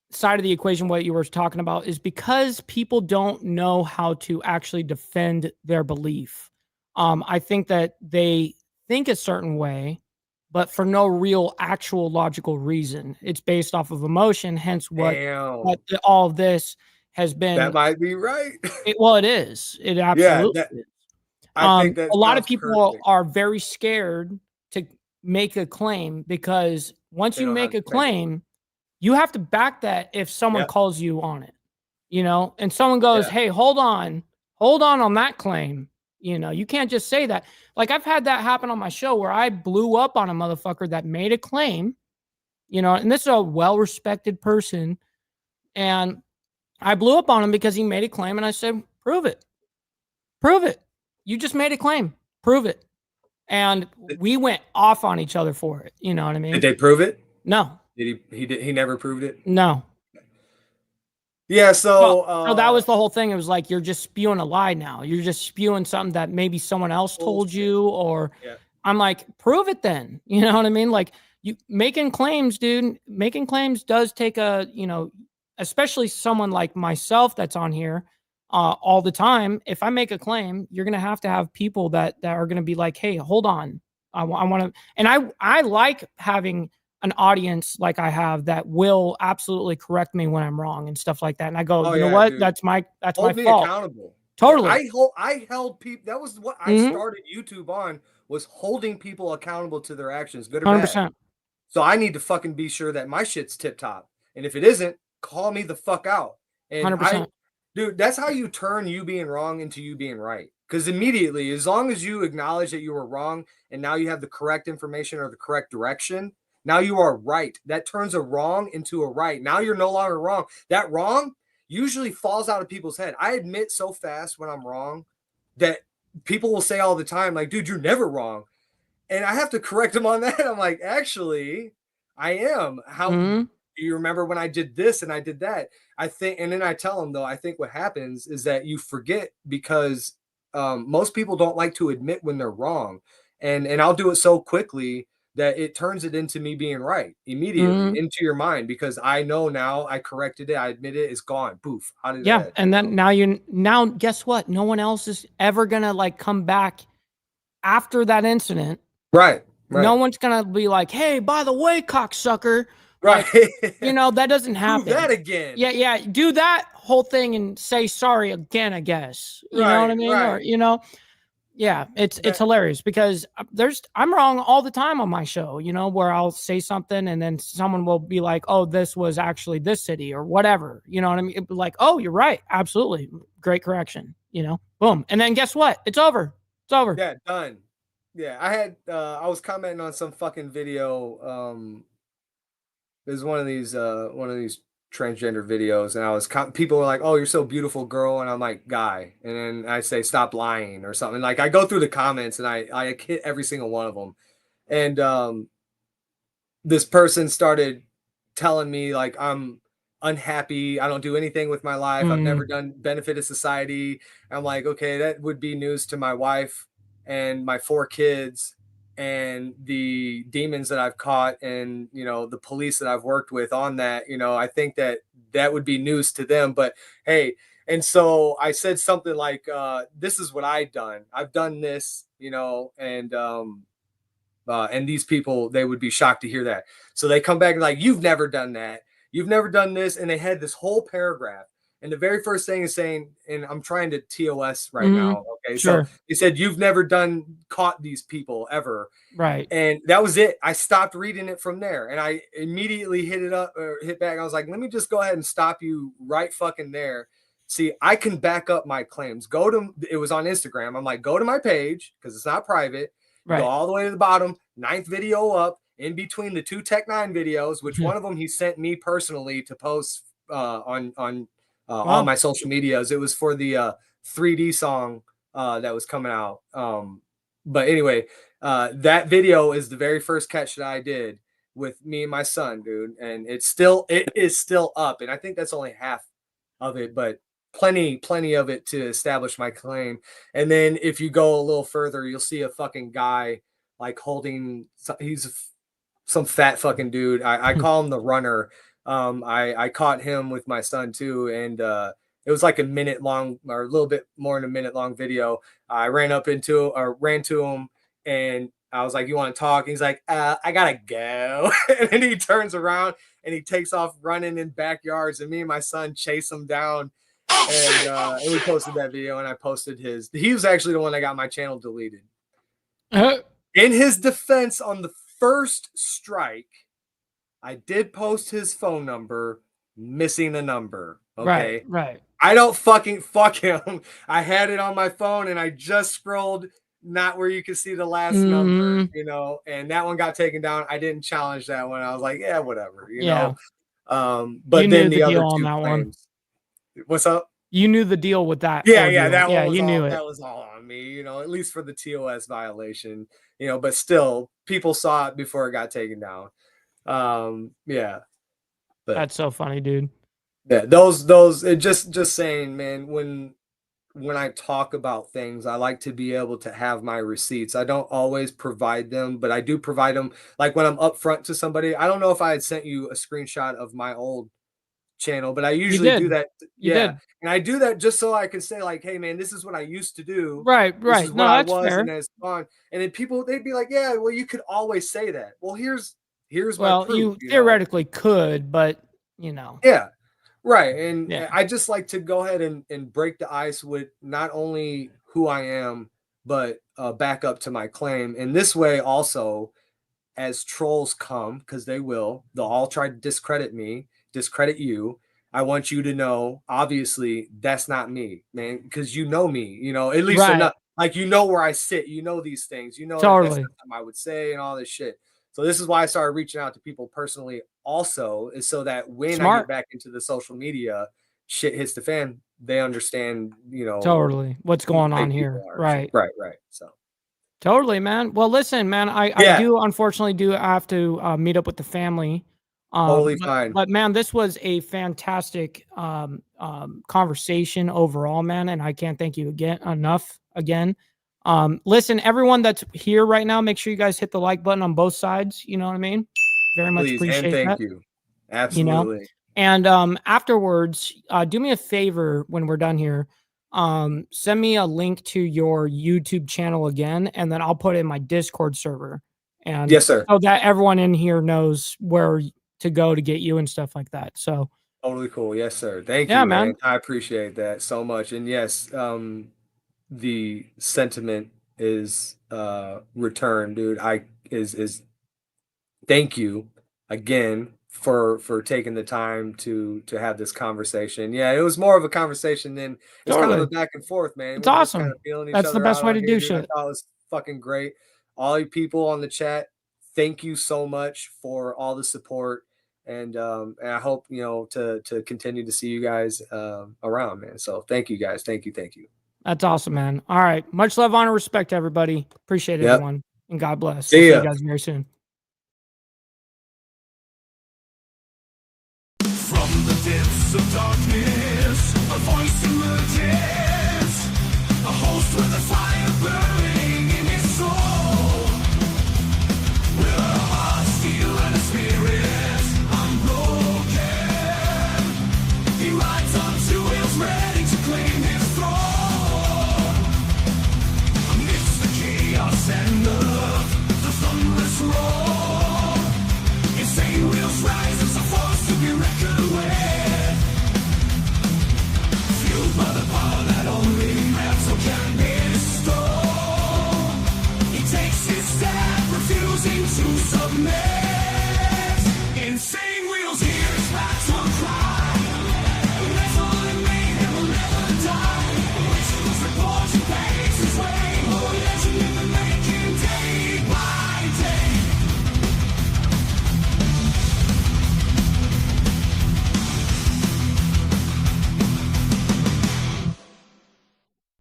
side of the equation, what you were talking about, is because people don't know how to actually defend their belief. I think that they think a certain way, but for no real actual logical reason. It's based off of emotion, hence what all of this has been. That might be right. Well, it is. It Yeah, absolutely is. I think that a lot of sounds people perfect. are very scared to make a claim because once They you don't make have a to make it. claim, you have to back that if someone Yep. calls you on it, you know, and someone goes, Yeah. hey, hold on that claim. You know, you can't just say that. Like I've had that happen on my show where I blew up on a motherfucker that made a claim, you know, and this is a well-respected person. And I blew up on him because he made a claim and I said, prove it. Prove it. You just made a claim. Prove it. And we went off on each other for it. You know what I mean? Did they prove it? No. Did he never proved it? No. Yeah, so that was the whole thing. It was like you're just spewing a lie now. You're just spewing something that maybe someone else told you, or I'm like, prove it then. You know what I mean? Like you making claims, dude. Making claims does take a, you know, especially someone like myself that's on here all the time. If I make a claim, you're gonna have to have people that are gonna be like, hey, hold on. I want to, and I like having an audience like I have that will absolutely correct me when I'm wrong and stuff like that. And I go, you know what? Dude. That's my hold me fault. accountable. Totally. I held people. That was what I started YouTube on, was holding people accountable to their actions, good or 100%. bad. So I need to fucking be sure that my shit's tip top. And if it isn't, call me the fuck out. And 100%. dude, that's how you turn you being wrong into you being right. Because immediately, as long as you acknowledge that you were wrong and now you have the correct information or the correct direction, now you are right. That turns a wrong into a right. Now you're no longer wrong. That wrong usually falls out of people's head. I admit so fast when I'm wrong that people will say all the time, like, dude, you're never wrong. And I have to correct them on that. I'm like, actually, I am. How do you remember when I did this and I did that? I think, and then I tell them, though, I think what happens is that you forget because most people don't like to admit when they're wrong. And I'll do it so quickly that it turns it into me being right immediately into your mind, because I know now I corrected it. I admit it. It's gone. Poof. Out of Yeah. And then now guess what? No one else is ever going to like come back after that incident. Right. No one's going to be like, hey, by the way, cocksucker. Right. Like, you know, that doesn't happen. Do that again. Yeah. Do that whole thing and say sorry again, I guess. You know what I mean? Or, you know, yeah, it's hilarious because I'm wrong all the time on my show, you know, where I'll say something and then someone will be like, oh, this was actually this city or whatever. You know what I mean? It'd be like, oh, you're right. Absolutely. Great correction. You know, boom. And then guess what? It's over. It's over. Yeah, done. Yeah, I was commenting on some fucking video. There's one of these transgender videos, and I was people were like, "Oh, you're so beautiful, girl," and I'm like, "Guy," and then I say, "Stop lying" or something. Like I go through the comments and I hit every single one of them, and this person started telling me like I'm unhappy, I don't do anything with my life, I've never done benefited society. I'm like, okay, that would be news to my wife and my 4 kids and the demons that I've caught, and you know, the police that I've worked with on that. You know, I think that would be news to them, but hey. And so I said something like, this is what I've done this, you know, and these people, they would be shocked to hear that. So they come back and like, you've never done that. You've never done this. And they had this whole paragraph. And the very first thing is saying, and I'm trying to TOS right now. Okay. Sure. So he said, you've never caught these people ever. Right. And that was it. I stopped reading it from there. And I immediately hit back. I was like, let me just go ahead and stop you right fucking there. See, I can back up my claims. It was on Instagram. I'm like, go to my page because it's not private. Right. Go all the way to the bottom, 9th video up, in between the 2 Tech 9 videos, which one of them he sent me personally to post on all my social medias. It was for the 3D song that was coming out. But anyway, that video is the very first catch that I did with me and my son, dude. And it is still up. And I think that's only half of it, but plenty of it to establish my claim. And then if you go a little further, you'll see a fucking guy like holding, he's some fat fucking dude. I call him the runner. I caught him with my son too. And it was like a minute long, or a little bit more than a minute long video. I ran to him and I was like, you want to talk? And he's like, I gotta go. And then he turns around and he takes off running in backyards, and me and my son chase him down. And we posted that video, and I posted his. He was actually the one that got my channel deleted. In his defense, on the first strike, I did post his phone number, missing a number. Okay. Right. I don't fucking fuck him. I had it on my phone and I just scrolled not where you can see the last number, you know, and that one got taken down. I didn't challenge that one. I was like, yeah, whatever, you know. But you then knew the deal other on two that claims. What's up? You knew the deal with that. Yeah, ordeal. that one was you all, knew it. That was all on me, you know, at least for the TOS violation, you know, but still people saw it before it got taken down. Yeah. But that's so funny, dude. Yeah, those it just saying, man, when I talk about things, I like to be able to have my receipts. I don't always provide them, but I do provide them. Like when I'm upfront to somebody, I don't know if I had sent you a screenshot of my old channel, but I usually do that. You did. And I do that just so I can say like, hey man, this is what I used to do. Right. This is No, what I that's was, fair. and then it's gone. And then people, they'd be like, yeah, well, you could always say that. Well, here's well, my proof. you theoretically could, but you know. Yeah. Right. And I just like to go ahead and break the ice with not only who I am, but back up to my claim. And this way also, as trolls come, because they'll all try to discredit me, discredit you. I want you to know, obviously, that's not me, man, because you know me, you know, at least enough. Like, you know where I sit, you know these things, you know, totally. That's something I would say and all this shit. So this is why I started reaching out to people personally also, is so that when I get back into the social media, shit hits the fan, they understand, you know, totally what's going on here. Right. So totally, man. Well, listen, man, I do unfortunately have to meet up with the family. Totally fine. But man, this was a fantastic conversation overall, man, and I can't thank you enough. Listen, everyone that's here right now, make sure you guys hit the like button on both sides. You know what I mean? Very much appreciate and thank that. you. Absolutely. You know? And afterwards, do me a favor when we're done here. Send me a link to your YouTube channel again, and then I'll put it in my Discord server. And yes, sir. So that everyone in here knows where to go to get you and stuff like that. So totally cool. Yes, sir. Thank you, man. I appreciate that so much. And yes, the sentiment is returned, dude. Thank you again for taking the time to have this conversation. Yeah, it was more of a conversation than it's kind of a back and forth, man. It's awesome. Kind of feeling each That's other the best out way to do dude. shit. I thought it was fucking great. All you people on the chat, thank you so much for all the support. And I hope, you know, to continue to see you guys around, man. So thank you guys. Thank you. That's awesome, man. All right. Much love, honor, respect, everybody. Appreciate it, everyone. And God bless. See you guys very soon. From the depths of darkness, a voice emerges, a host with a fire burning.